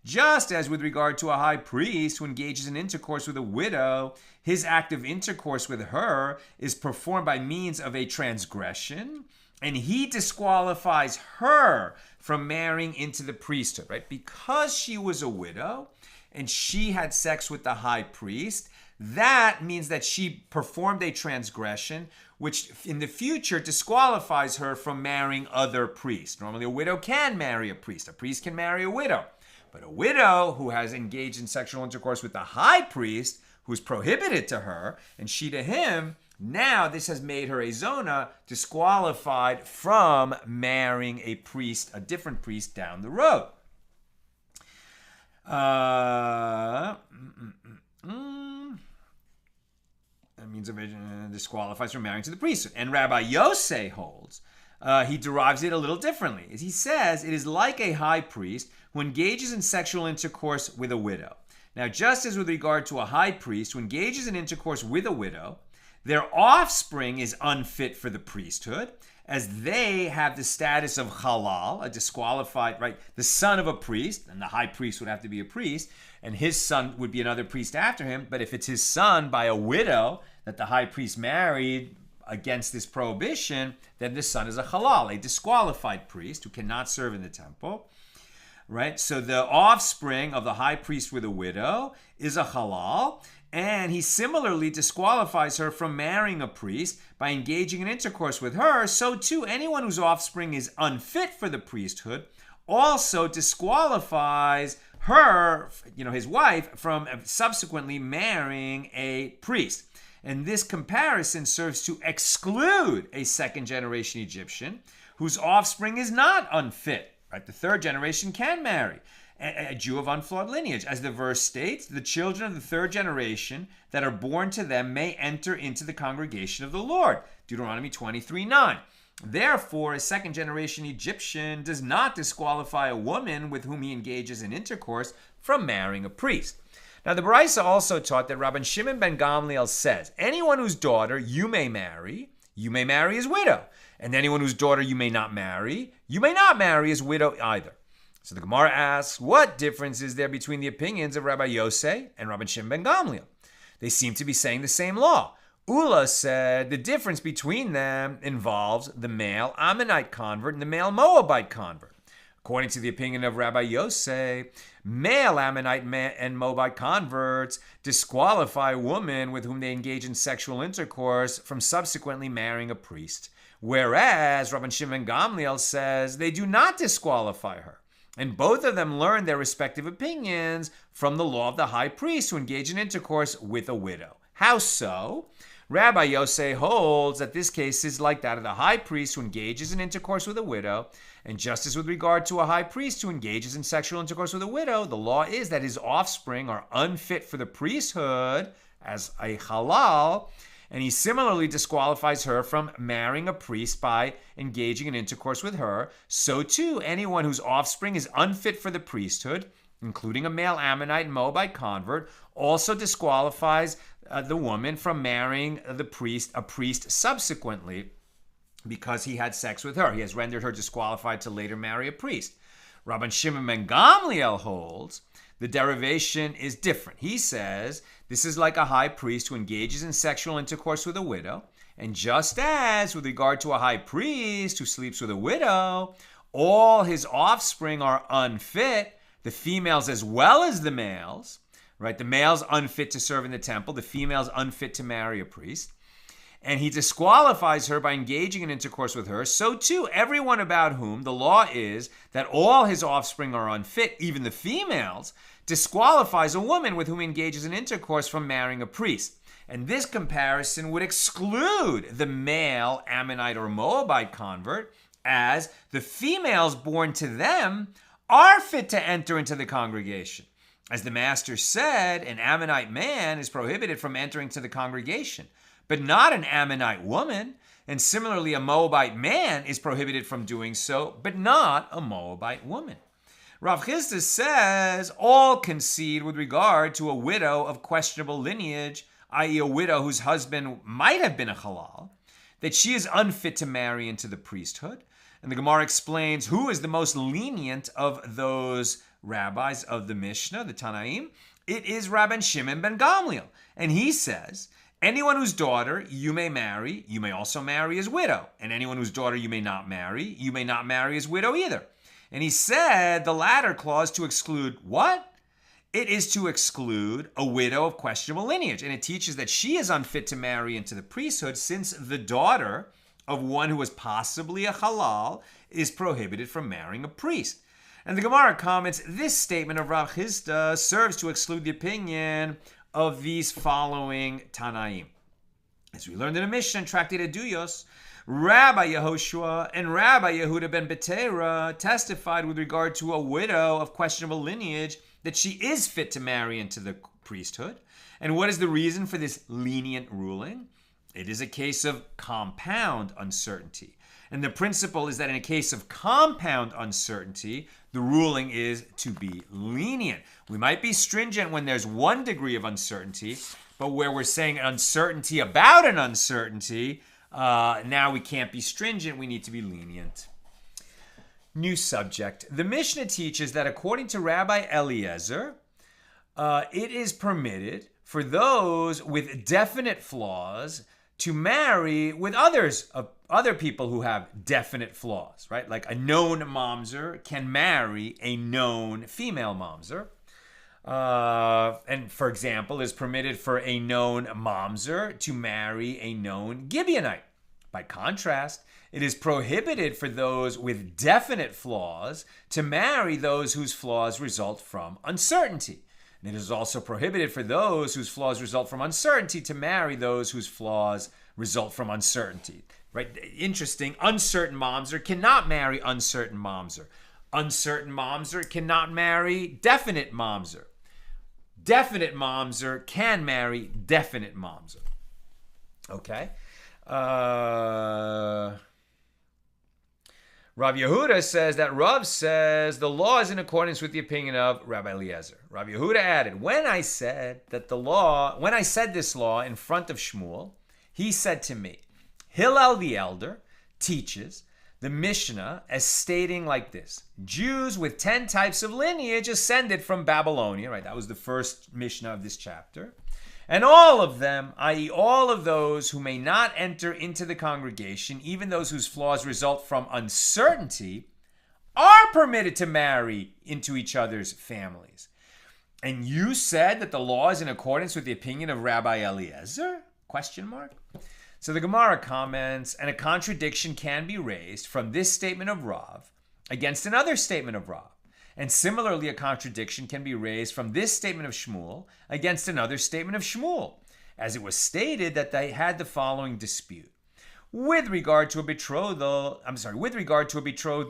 Just as with regard to a high priest who engages in intercourse with a widow, his act of intercourse with her is performed by means of a transgression, and he disqualifies her from marrying into the priesthood, right? Because she was a widow and she had sex with the high priest, that means that she performed a transgression, which in the future disqualifies her from marrying other priests. Normally a widow can marry a priest can marry a widow. But a widow who has engaged in sexual intercourse with the high priest, who is prohibited to her, and she to him, now this has made her a zona, disqualified from marrying a priest, a different priest down the road. That means disqualifies from marrying to the priesthood. And Rabbi Yosei holds, he derives it a little differently. As he says, it is like a high priest who engages in sexual intercourse with a widow. Now, just as with regard to a high priest who engages in intercourse with a widow, their offspring is unfit for the priesthood, as they have the status of halal, a disqualified, right? The son of a priest, and the high priest would have to be a priest, and his son would be another priest after him. But if it's his son by a widow that the high priest married against this prohibition, then the son is a halal, a disqualified priest who cannot serve in the temple. Right? So the offspring of the high priest with a widow is a halal, and he similarly disqualifies her from marrying a priest by engaging in intercourse with her. So too, anyone whose offspring is unfit for the priesthood also disqualifies her, his wife, from subsequently marrying a priest. And this comparison serves to exclude a second generation Egyptian whose offspring is not unfit. Right? The third generation can marry a Jew of unflawed lineage. As the verse states, the children of the third generation that are born to them may enter into the congregation of the Lord. Deuteronomy 23:9. Therefore, a second generation Egyptian does not disqualify a woman with whom he engages in intercourse from marrying a priest. Now, the Baraisa also taught that Rabban Shimon ben Gamliel says, anyone whose daughter you may marry his widow. And anyone whose daughter you may not marry his widow either. So the Gemara asks, what difference is there between the opinions of Rabbi Yosei and Rabban Shimon ben Gamliel? They seem to be saying the same law. Ula said the difference between them involves the male Ammonite convert and the male Moabite convert. According to the opinion of Rabbi Yosei, male Ammonite and Moabite converts disqualify a woman with whom they engage in sexual intercourse from subsequently marrying a priest. Whereas Rabban Shimon ben Gamliel says they do not disqualify her. And both of them learned their respective opinions from the law of the high priest who engage in intercourse with a widow. How so? Rabbi Yosei holds that this case is like that of the high priest who engages in intercourse with a widow. And just as with regard to a high priest who engages in sexual intercourse with a widow, the law is that his offspring are unfit for the priesthood as a halal, and he similarly disqualifies her from marrying a priest by engaging in intercourse with her. So too, anyone whose offspring is unfit for the priesthood, including a male Ammonite and Moabite convert, also disqualifies the woman from marrying a priest subsequently because he had sex with her. He has rendered her disqualified to later marry a priest. Rabban Shimon ben Gamliel holds the derivation is different. He says this is like a high priest who engages in sexual intercourse with a widow. And just as with regard to a high priest who sleeps with a widow, all his offspring are unfit, the females as well as the males, right? The males unfit to serve in the temple, the females unfit to marry a priest. And he disqualifies her by engaging in intercourse with her. So too, everyone about whom the law is that all his offspring are unfit, even the females, disqualifies a woman with whom he engages in intercourse from marrying a priest. And this comparison would exclude the male Ammonite or Moabite convert, as the females born to them are fit to enter into the congregation. As the master said, an Ammonite man is prohibited from entering to the congregation, but not an Ammonite woman. And similarly, a Moabite man is prohibited from doing so, but not a Moabite woman. Rav Chisda says all concede with regard to a widow of questionable lineage, i.e. a widow whose husband might have been a halal, that she is unfit to marry into the priesthood. And the Gemara explains who is the most lenient of those rabbis of the Mishna, the Tanaim. It is Rabban Shimon ben Gamliel. And he says, anyone whose daughter you may marry, you may also marry his widow. And anyone whose daughter you may not marry his widow either. And he said the latter clause to exclude what? It is to exclude a widow of questionable lineage. And it teaches that she is unfit to marry into the priesthood since the daughter of one who was possibly a halal is prohibited from marrying a priest. And the Gemara comments, this statement of Rav Chisda serves to exclude the opinion of these following Tanaim. As we learned in the Mishna and Tractate Aduyos, Rabbi Yehoshua and Rabbi Yehuda ben Betera testified with regard to a widow of questionable lineage that she is fit to marry into the priesthood. And what is the reason for this lenient ruling? It is a case of compound uncertainty. And the principle is that in a case of compound uncertainty, the ruling is to be lenient. We might be stringent when there's one degree of uncertainty, but where we're saying uncertainty about an uncertainty, Now we can't be stringent, we need to be lenient. New subject. The Mishnah teaches that according to Rabbi Eliezer, it is permitted for those with definite flaws to marry with other people who have definite flaws, right? Like a known mamzer can marry a known female mamzer. And for example, is permitted for a known mamzer to marry a known Gibeonite. By contrast, it is prohibited for those with definite flaws to marry those whose flaws result from uncertainty. And it is also prohibited for those whose flaws result from uncertainty to marry those whose flaws result from uncertainty. Right? Interesting. Uncertain mamzer cannot marry uncertain mamzer. Uncertain mamzer cannot marry definite mamzer. Definite mamzer can marry definite mamzer. Okay? Rav Yehuda says that Rav says the law is in accordance with the opinion of Rabbi Eliezer. Rav Yehuda added, when I said this law in front of Shmuel, he said to me, Hillel the elder teaches the Mishnah as stating like this: Jews with 10 types of lineage ascended from Babylonia, right? That was the first Mishnah of this chapter. And all of them, i.e. all of those who may not enter into the congregation, even those whose flaws result from uncertainty, are permitted to marry into each other's families. And you said that the law is in accordance with the opinion of Rabbi Eliezer? ? So the Gemara comments, and a contradiction can be raised from this statement of Rav against another statement of Rav. And similarly, a contradiction can be raised from this statement of Shmuel against another statement of Shmuel, as it was stated that they had the following dispute. With regard to a betrothed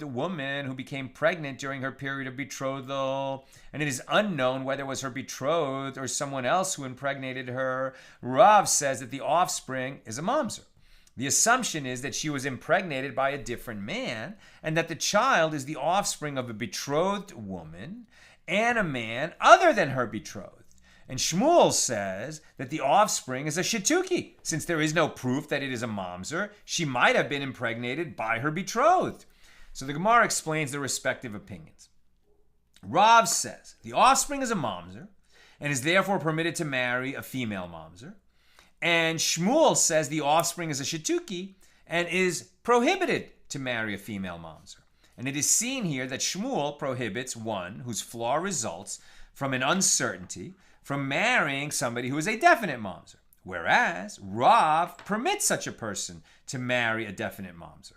woman who became pregnant during her period of betrothal, and it is unknown whether it was her betrothed or someone else who impregnated her, Rav says that the offspring is a mamzer. The assumption is that she was impregnated by a different man and that the child is the offspring of a betrothed woman and a man other than her betrothed. And Shmuel says that the offspring is a shituki. Since there is no proof that it is a mamzer, she might have been impregnated by her betrothed. So the Gemara explains the respective opinions. Rav says the offspring is a mamzer and is therefore permitted to marry a female mamzer. And Shmuel says the offspring is a shituki and is prohibited to marry a female mamzer. And it is seen here that Shmuel prohibits one whose flaw results from an uncertainty from marrying somebody who is a definite mamzer, whereas Rav permits such a person to marry a definite mamzer.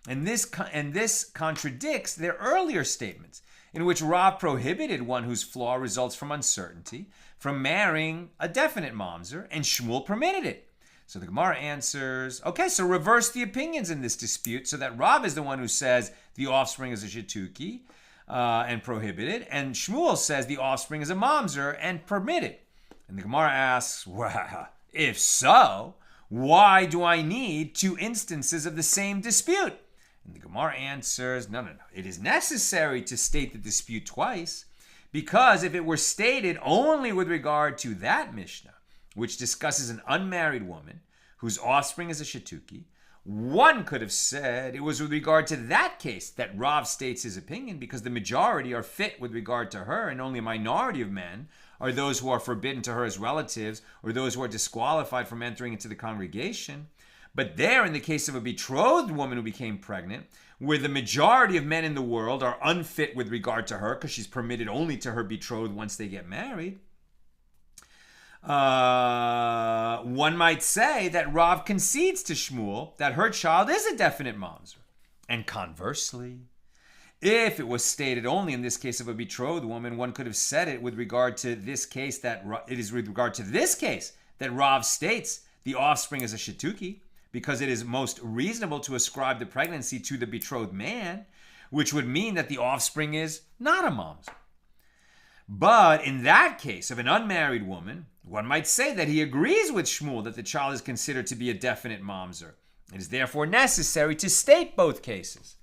And this contradicts their earlier statements, in which Rav prohibited one whose flaw results from uncertainty from marrying a definite mamzer, and Shmuel permitted it. So the Gemara answers, okay, so reverse the opinions in this dispute so that Rav is the one who says the offspring is a shituki and prohibited, and Shmuel says the offspring is a mamzer and permitted. And the Gemara asks, well, if so, why do I need 2 instances of the same dispute? And the Gemara answers, no. It is necessary to state the dispute twice, because if it were stated only with regard to that Mishnah, which discusses an unmarried woman whose offspring is a shituki, one could have said it was with regard to that case that Rav states his opinion, because the majority are fit with regard to her, and only a minority of men are those who are forbidden to her as relatives, or those who are disqualified from entering into the congregation. But there, in the case of a betrothed woman who became pregnant, where the majority of men in the world are unfit with regard to her, because she's permitted only to her betrothed once they get married, one might say that Rav concedes to Shmuel that her child is a definite mamzer. And conversely, if it was stated only in this case of a betrothed woman, one could have said it with regard to this case that it is with regard to this case that Rav states the offspring is a shituki, because it is most reasonable to ascribe the pregnancy to the betrothed man, which would mean that the offspring is not a mamzer. But in that case of an unmarried woman, one might say that he agrees with Shmuel that the child is considered to be a definite mamzer. It is therefore necessary to state both cases.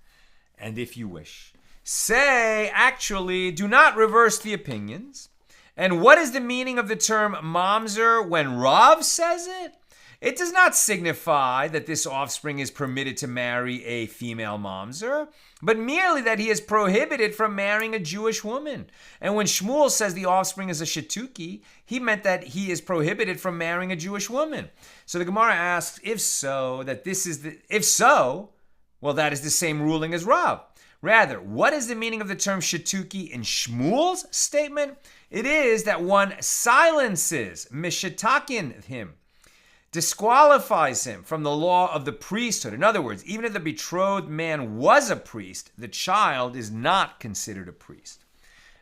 And if you wish, say, actually, do not reverse the opinions. And what is the meaning of the term mamzer when Rav says it? It does not signify that this offspring is permitted to marry a female mamzer, but merely that he is prohibited from marrying a Jewish woman. And when Shmuel says the offspring is a shituki, he meant that he is prohibited from marrying a Jewish woman. So the Gemara asks, if so, that is the same ruling as Rav. Rather, what is the meaning of the term shituki in Shmuel's statement? It is that one silences, mishatakin him, disqualifies him from the law of the priesthood. In other words, even if the betrothed man was a priest, the child is not considered a priest.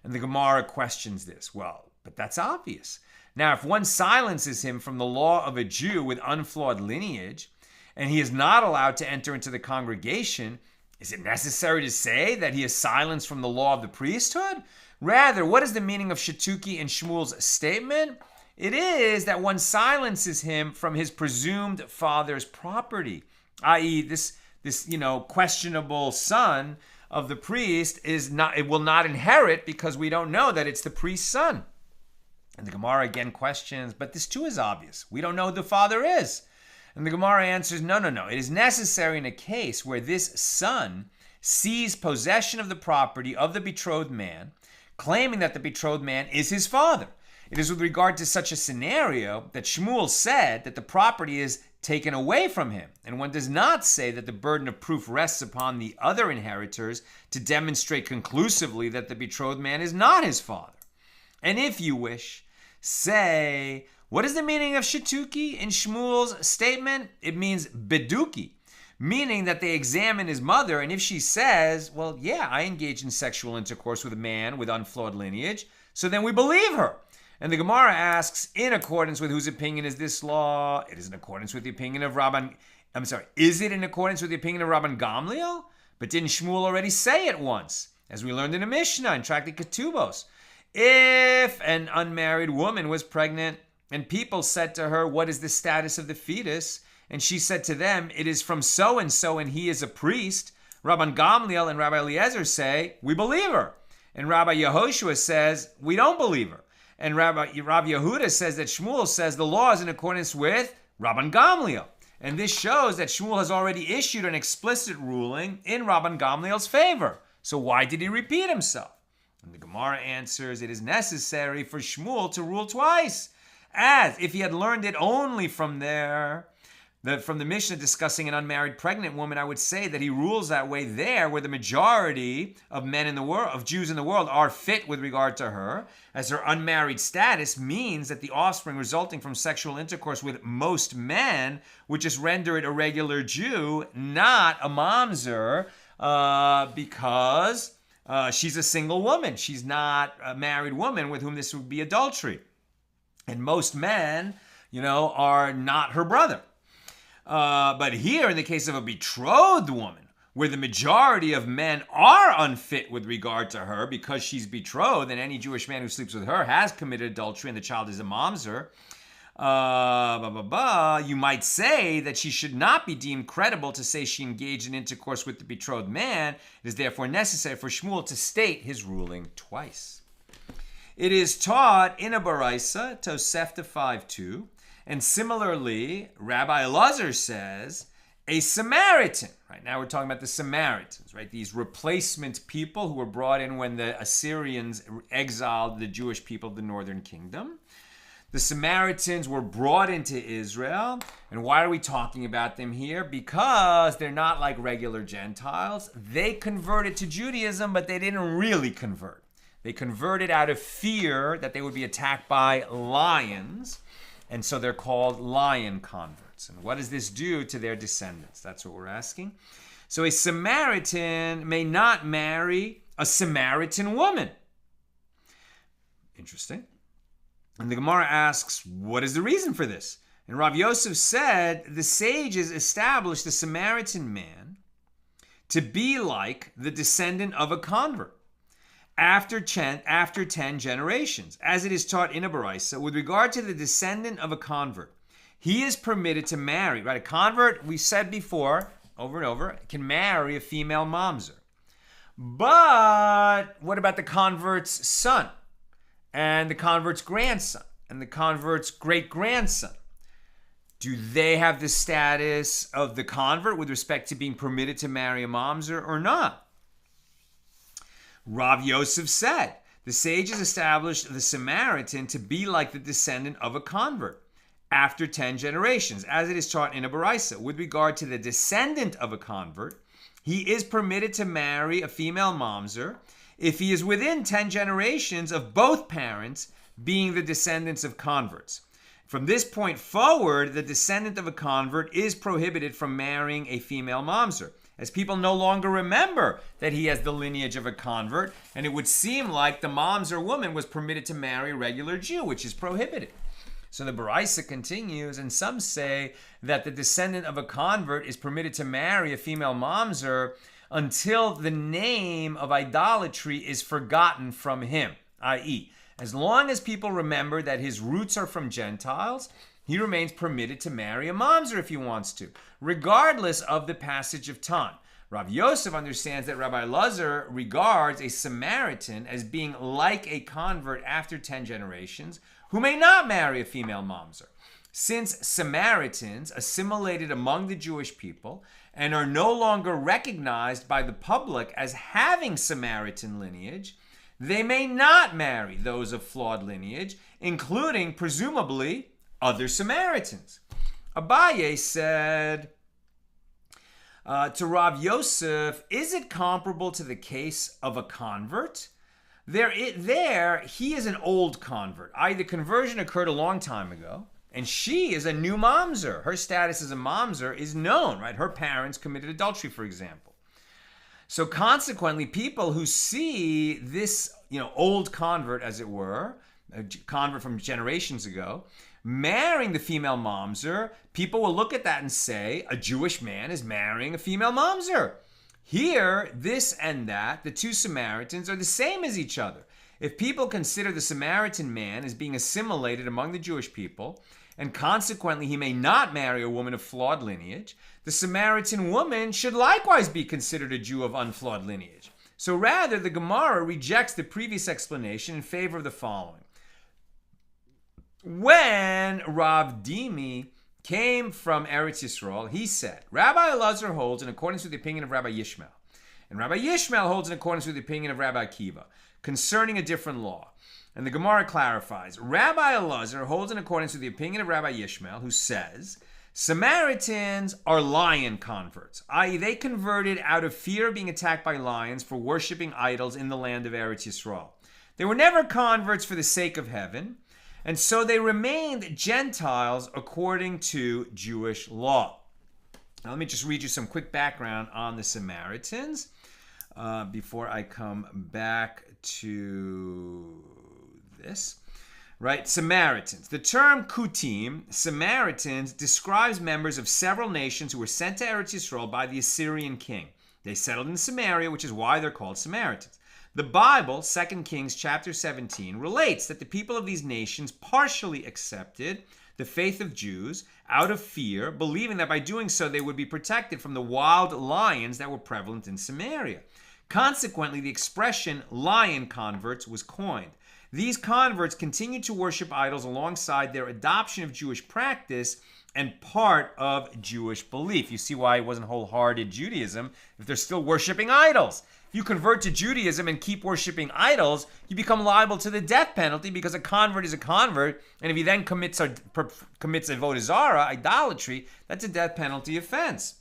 And the Gemara questions this. Well, but that's obvious. Now, if one silences him from the law of a Jew with unflawed lineage, and he is not allowed to enter into the congregation, is it necessary to say that he is silenced from the law of the priesthood? Rather, what is the meaning of shituki in Shmuel's statement? It is that one silences him from his presumed father's property, i.e., this questionable son of the priest will not inherit because we don't know that it's the priest's son. And the Gemara again questions, but this too is obvious. We don't know who the father is. And the Gemara answers, no. It is necessary in a case where this son sees possession of the property of the betrothed man, claiming that the betrothed man is his father. It is with regard to such a scenario that Shmuel said that the property is taken away from him, and one does not say that the burden of proof rests upon the other inheritors to demonstrate conclusively that the betrothed man is not his father. And if you wish, say, what is the meaning of shituki in Shmuel's statement? It means beduki, meaning that they examine his mother, and if she says, well, yeah, I engage in sexual intercourse with a man with unflawed lineage, so then we believe her. And the Gemara asks, in accordance with whose opinion is this law? It is in accordance with the opinion of is it in accordance with the opinion of Rabban Gamliel? But didn't Shmuel already say it once? As we learned in the Mishna, in Tractate Ketubos. If an unmarried woman was pregnant, and people said to her, what is the status of the fetus? And she said to them, it is from so-and-so, and he is a priest. Rabban Gamliel and Rabbi Eliezer say, we believe her. And Rabbi Yehoshua says, we don't believe her. And Rabbi Yehuda says that Shmuel says the law is in accordance with Rabban Gamliel. And this shows that Shmuel has already issued an explicit ruling in Rabban Gamliel's favor. So why did he repeat himself? And the Gemara answers, it is necessary for Shmuel to rule twice, as if he had learned it only from the Mishnah discussing an unmarried pregnant woman, I would say that he rules that way there, where the majority of men in the world, of Jews in the world, are fit with regard to her, as her unmarried status means that the offspring resulting from sexual intercourse with most men would just render it a regular Jew, not a mamzer, because she's a single woman. She's not a married woman with whom this would be adultery. And most men, are not her brother. But here, in the case of a betrothed woman, where the majority of men are unfit with regard to her because she's betrothed, and any Jewish man who sleeps with her has committed adultery and the child is a mamzer, you might say that she should not be deemed credible to say she engaged in intercourse with the betrothed man. It is therefore necessary for Shmuel to state his ruling twice. It is taught in a baraisa, Tosefta 5:2, and similarly, Rabbi Elazar says, a Samaritan, right now we're talking about the Samaritans, right? These replacement people who were brought in when the Assyrians exiled the Jewish people of the northern kingdom. The Samaritans were brought into Israel. And why are we talking about them here? Because they're not like regular Gentiles. They converted to Judaism, but they didn't really convert. They converted out of fear that they would be attacked by lions. And so they're called lion converts. And what does this do to their descendants? That's what we're asking. So a Samaritan may not marry a Samaritan woman. Interesting. And the Gemara asks, what is the reason for this? And Rav Yosef said, the sages established the Samaritan man to be like the descendant of a convert after 10 generations, as it is taught in a baraisa. With regard to the descendant of a convert, he is permitted to marry, right? A convert, we said before, over and over, can marry a female mamzer. But what about the convert's son? And the convert's grandson, and the convert's great-grandson? Do they have the status of the convert with respect to being permitted to marry a mamzer or not? Rav Yosef said, the sages established the Samaritan to be like the descendant of a convert after 10 generations, as it is taught in a Baraisa. With regard to the descendant of a convert, he is permitted to marry a female mamzer if he is within 10 generations of both parents being the descendants of converts. From this point forward, the descendant of a convert is prohibited from marrying a female mamzer, as people no longer remember that he has the lineage of a convert, and it would seem like the mamzer woman was permitted to marry a regular Jew, which is prohibited. So the Baraisa continues, and some say that the descendant of a convert is permitted to marry a female mamzer until the name of idolatry is forgotten from him, i.e., as long as people remember that his roots are from Gentiles, he remains permitted to marry a mamzer if he wants to, regardless of the passage of time. Rav Yosef understands that Rabbi Elazar regards a Samaritan as being like a convert after 10 generations who may not marry a female mamzer. Since Samaritans assimilated among the Jewish people and are no longer recognized by the public as having Samaritan lineage, they may not marry those of flawed lineage, including, presumably, other Samaritans. Abaye said to Rav Yosef, is it comparable to the case of a convert? There, he is an old convert. The conversion occurred a long time ago, and she is a new mamzer. Her status as a mamzer is known, right? Her parents committed adultery, for example. So consequently, people who see this, old convert, as it were, a convert from generations ago, marrying the female mamzer, people will look at that and say, a Jewish man is marrying a female mamzer. Here, this and that, the two Samaritans are the same as each other. If people consider the Samaritan man as being assimilated among the Jewish people, and consequently he may not marry a woman of flawed lineage, the Samaritan woman should likewise be considered a Jew of unflawed lineage. So rather, the Gemara rejects the previous explanation in favor of the following. When Rav Dimi came from Eretz Yisrael, he said, Rabbi Elazar holds in accordance with the opinion of Rabbi Yishmael, and Rabbi Yishmael holds in accordance with the opinion of Rabbi Akiva, concerning a different law. And the Gemara clarifies, Rabbi Elazar holds in accordance with the opinion of Rabbi Yishmael, who says, Samaritans are lion converts, i.e. they converted out of fear of being attacked by lions for worshiping idols in the land of Eretz Yisrael. They were never converts for the sake of heaven, and so they remained Gentiles according to Jewish law. Now let me just read you some quick background on the Samaritans before I come back to this. Right, Samaritans. The term Kutim, Samaritans, describes members of several nations who were sent to Eretz Yisrael by the Assyrian king. They settled in Samaria, which is why they're called Samaritans. The Bible, 2 Kings chapter 17, relates that the people of these nations partially accepted the faith of Jews out of fear, believing that by doing so they would be protected from the wild lions that were prevalent in Samaria. Consequently, the expression lion converts was coined. These converts continued to worship idols alongside their adoption of Jewish practice and part of Jewish belief. You see why it wasn't wholehearted Judaism if they're still worshiping idols. If you convert to Judaism and keep worshiping idols, you become liable to the death penalty because a convert is a convert, and if he then commits avodah zarah, idolatry, that's a death penalty offense.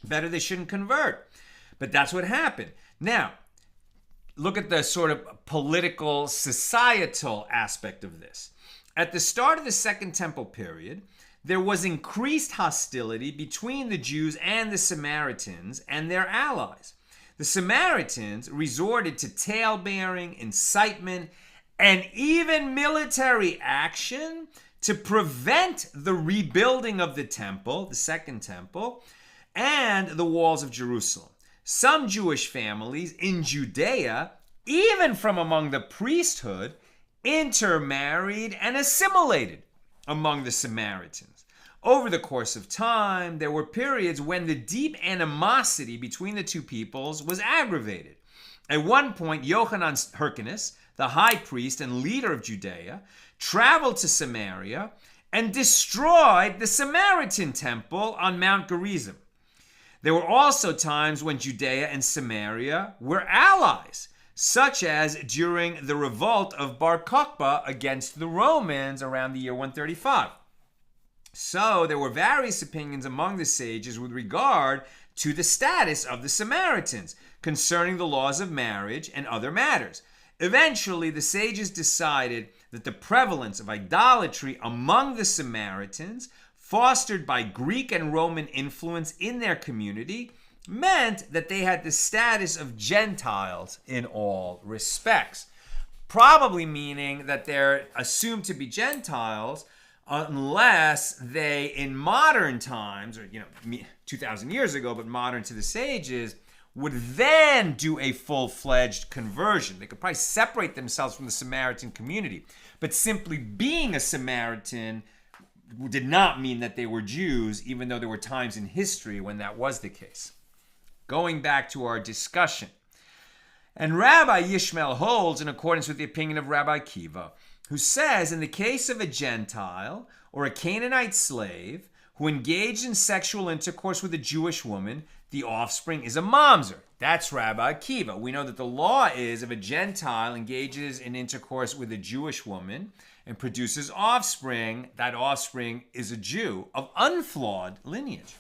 Better they shouldn't convert. But that's what happened. Now, look at the sort of political, societal aspect of this. At the start of the Second Temple period, there was increased hostility between the Jews and the Samaritans and their allies. The Samaritans resorted to tale-bearing, incitement, and even military action to prevent the rebuilding of the temple, the Second Temple, and the walls of Jerusalem. Some Jewish families in Judea, even from among the priesthood, intermarried and assimilated among the Samaritans. Over the course of time, there were periods when the deep animosity between the two peoples was aggravated. At one point, Yochanan Hyrcanus, the high priest and leader of Judea, traveled to Samaria and destroyed the Samaritan temple on Mount Gerizim. There were also times when Judea and Samaria were allies, such as during the revolt of Bar Kokhba against the Romans around the year 135. So there were various opinions among the sages with regard to the status of the Samaritans concerning the laws of marriage and other matters. Eventually, the sages decided that the prevalence of idolatry among the Samaritans, fostered by Greek and Roman influence in their community, meant that they had the status of Gentiles in all respects. Probably meaning that they're assumed to be Gentiles unless they, in modern times, or 2,000 years ago, but modern to the sages, would then do a full-fledged conversion. They could probably separate themselves from the Samaritan community. But simply being a Samaritan did not mean that they were Jews, even though there were times in history when that was the case. Going back to our discussion. And Rabbi Yishmael holds in accordance with the opinion of Rabbi Akiva, who says in the case of a Gentile or a Canaanite slave who engaged in sexual intercourse with a Jewish woman, the offspring is a mamzer. That's Rabbi Akiva. We know that the law is if a Gentile engages in intercourse with a Jewish woman and produces offspring, that offspring is a Jew of unflawed lineage.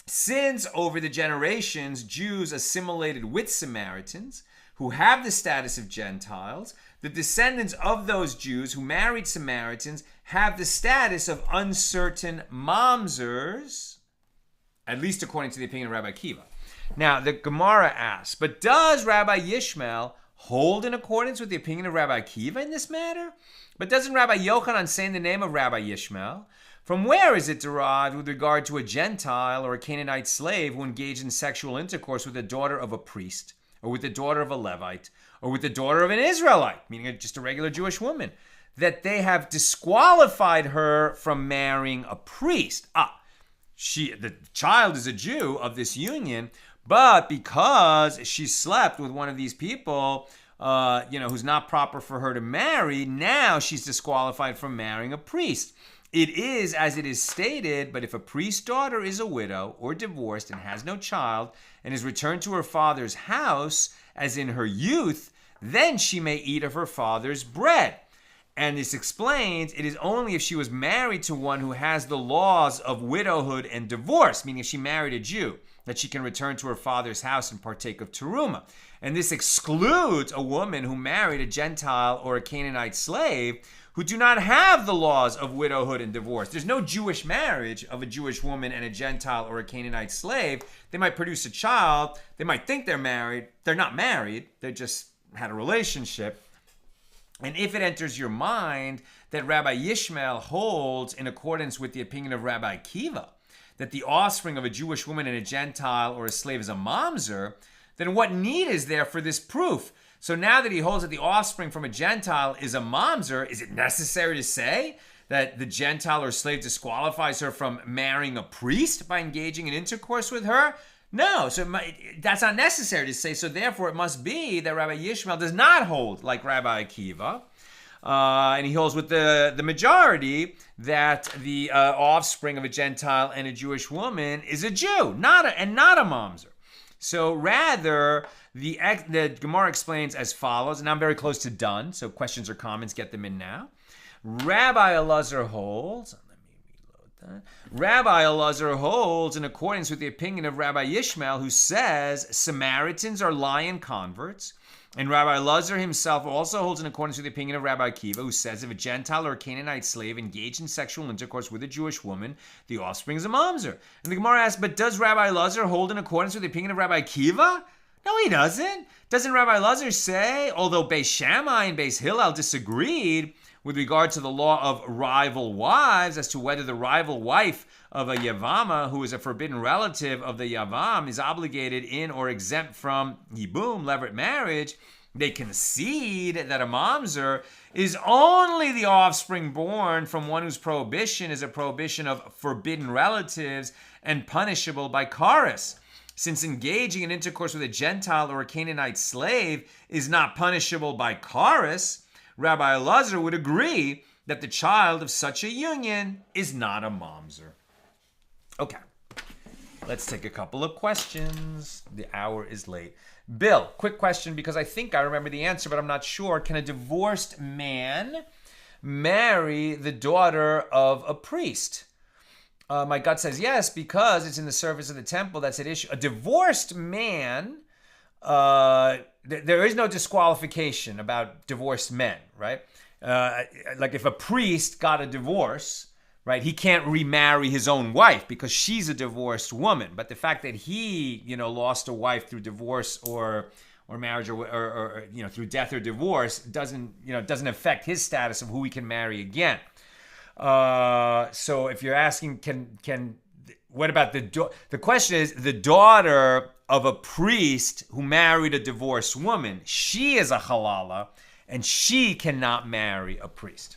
Since over the generations, Jews assimilated with Samaritans who have the status of Gentiles, the descendants of those Jews who married Samaritans have the status of uncertain mamzers, at least according to the opinion of Rabbi Akiva. Now, the Gemara asks, but does Rabbi Yishmael hold in accordance with the opinion of Rabbi Akiva in this matter? But doesn't Rabbi Yochanan say in the name of Rabbi Yishmael? From where is it derived with regard to a Gentile or a Canaanite slave who engaged in sexual intercourse with the daughter of a priest, or with the daughter of a Levite, or with the daughter of an Israelite, meaning just a regular Jewish woman, that they have disqualified her from marrying a priest? The child is a Jew of this union, but because she slept with one of these people, who's not proper for her to marry, now she's disqualified from marrying a priest. It is as it is stated, but if a priest's daughter is a widow or divorced and has no child and is returned to her father's house, as in her youth, then she may eat of her father's bread. And this explains it is only if she was married to one who has the laws of widowhood and divorce, meaning if she married a Jew, that she can return to her father's house and partake of teruma. And this excludes a woman who married a Gentile or a Canaanite slave who do not have the laws of widowhood and divorce. There's no Jewish marriage of a Jewish woman and a Gentile or a Canaanite slave. They might produce a child. They might think they're married. They're not married. They just had a relationship. And if it enters your mind that Rabbi Yishmael holds in accordance with the opinion of Rabbi Akiva, that the offspring of a Jewish woman and a Gentile or a slave is a mamzer, then what need is there for this proof? So now that he holds that the offspring from a Gentile is a mamzer, is it necessary to say that the Gentile or slave disqualifies her from marrying a priest by engaging in intercourse with her? No, so that's not necessary to say. So therefore, it must be that Rabbi Yishmael does not hold like Rabbi Akiva. And he holds with the majority that the offspring of a Gentile and a Jewish woman is a Jew, not a mamzer. So rather, the Gemara explains as follows, and I'm very close to done, so questions or comments, get them in now. Rabbi Elazar holds, in accordance with the opinion of Rabbi Yishmael, who says Samaritans are lion converts. And Rabbi Elazar himself also holds in accordance with the opinion of Rabbi Akiva, who says if a Gentile or a Canaanite slave engaged in sexual intercourse with a Jewish woman, the offspring is a mamzer. And the Gemara asks, but does Rabbi Elazar hold in accordance with the opinion of Rabbi Akiva? No, he doesn't. Doesn't Rabbi Elazar say, although Beis Shammai and Beis Hillel disagreed with regard to the law of rival wives, as to whether the rival wife of a Yavama, who is a forbidden relative of the Yavam, is obligated in or exempt from Yibum, levirate marriage, they concede that a mamzer is only the offspring born from one whose prohibition is a prohibition of forbidden relatives and punishable by Karis. Since engaging in intercourse with a Gentile or a Canaanite slave is not punishable by Karis, Rabbi Elazar would agree that the child of such a union is not a mamzer. Okay, let's take a couple of questions. The hour is late. Bill, quick question because I think I remember the answer, but I'm not sure. Can a divorced man marry the daughter of a priest? My gut says yes, because it's in the service of the temple. That's an issue. A divorced man, there is no disqualification about divorced men, right? Like if a priest got a divorce, right, he can't remarry his own wife because she's a divorced woman. But the fact that he, lost a wife through divorce or marriage or through death or divorce doesn't affect his status of who he can marry again. So if you're asking, what about the question is the daughter of a priest who married a divorced woman, she is a halala and she cannot marry a priest.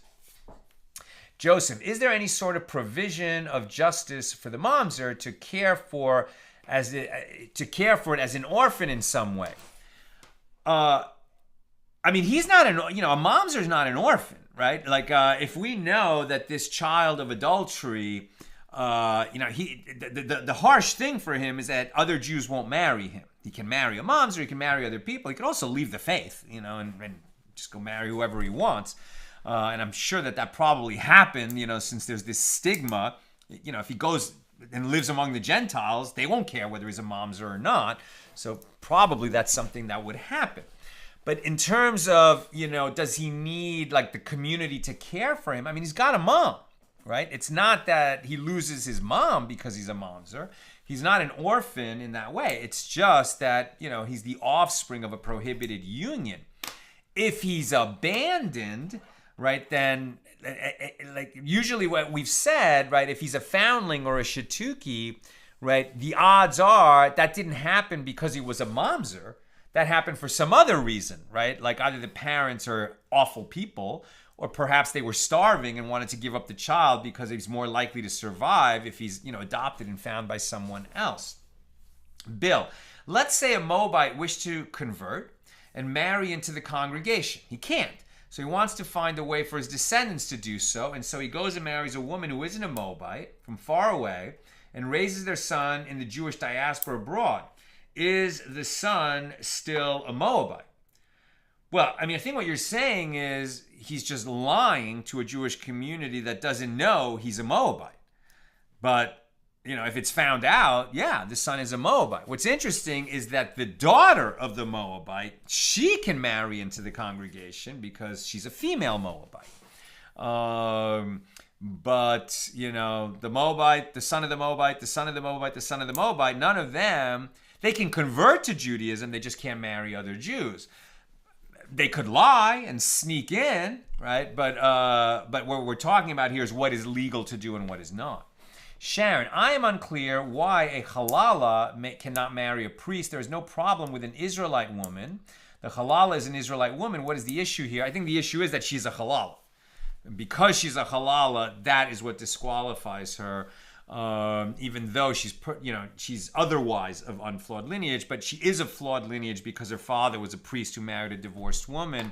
Joseph, is there any sort of provision of justice for the mamzer to care for it as an orphan in some way? He's not a mamzer is not an orphan. Right? Like, if we know that this child of adultery, the harsh thing for him is that other Jews won't marry him. He can marry a mamzer, he can marry other people. He can also leave the faith, and just go marry whoever he wants. And I'm sure that probably happened, since there's this stigma. If he goes and lives among the Gentiles, they won't care whether he's a mamzer or not. So probably that's something that would happen. But in terms of, does he need like the community to care for him? He's got a mom, right? It's not that he loses his mom because he's a mamzer. He's not an orphan in that way. It's just that, he's the offspring of a prohibited union. If he's abandoned, right, then like usually what we've said, right, if he's a foundling or a shituki, right, the odds are that didn't happen because he was a mamzer. That happened for some other reason, right? Like either the parents are awful people or perhaps they were starving and wanted to give up the child because he's more likely to survive if he's, adopted and found by someone else. Bill, let's say a Moabite wished to convert and marry into the congregation. He can't. So he wants to find a way for his descendants to do so. And so he goes and marries a woman who isn't a Moabite from far away and raises their son in the Jewish diaspora abroad. Is the son still a Moabite? Well, I think what you're saying is he's just lying to a Jewish community that doesn't know he's a Moabite. But, if it's found out, yeah, the son is a Moabite. What's interesting is that the daughter of the Moabite, she can marry into the congregation because she's a female Moabite. But, the Moabite, the son of the Moabite, the son of the Moabite, the son of the Moabite, none of them, they can convert to Judaism, they just can't marry other Jews. They could lie and sneak in, right? But what we're talking about here is what is legal to do and what is not. Sharon, I am unclear why a halala cannot marry a priest. There is no problem with an Israelite woman. The halala is an Israelite woman. What is the issue here? I think the issue is that she's a halala. Because she's a halala, that is what disqualifies her. Even though she's otherwise of unflawed lineage, but she is of flawed lineage because her father was a priest who married a divorced woman.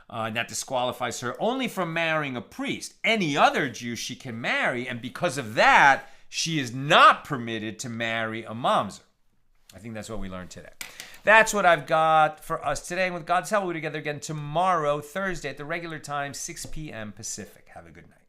And that disqualifies her only from marrying a priest. Any other Jew she can marry, and because of that, she is not permitted to marry a mamzer. I think that's what we learned today. That's what I've got for us today. And with God's help, we'll be together again tomorrow, Thursday, at the regular time, 6 p.m. Pacific. Have a good night.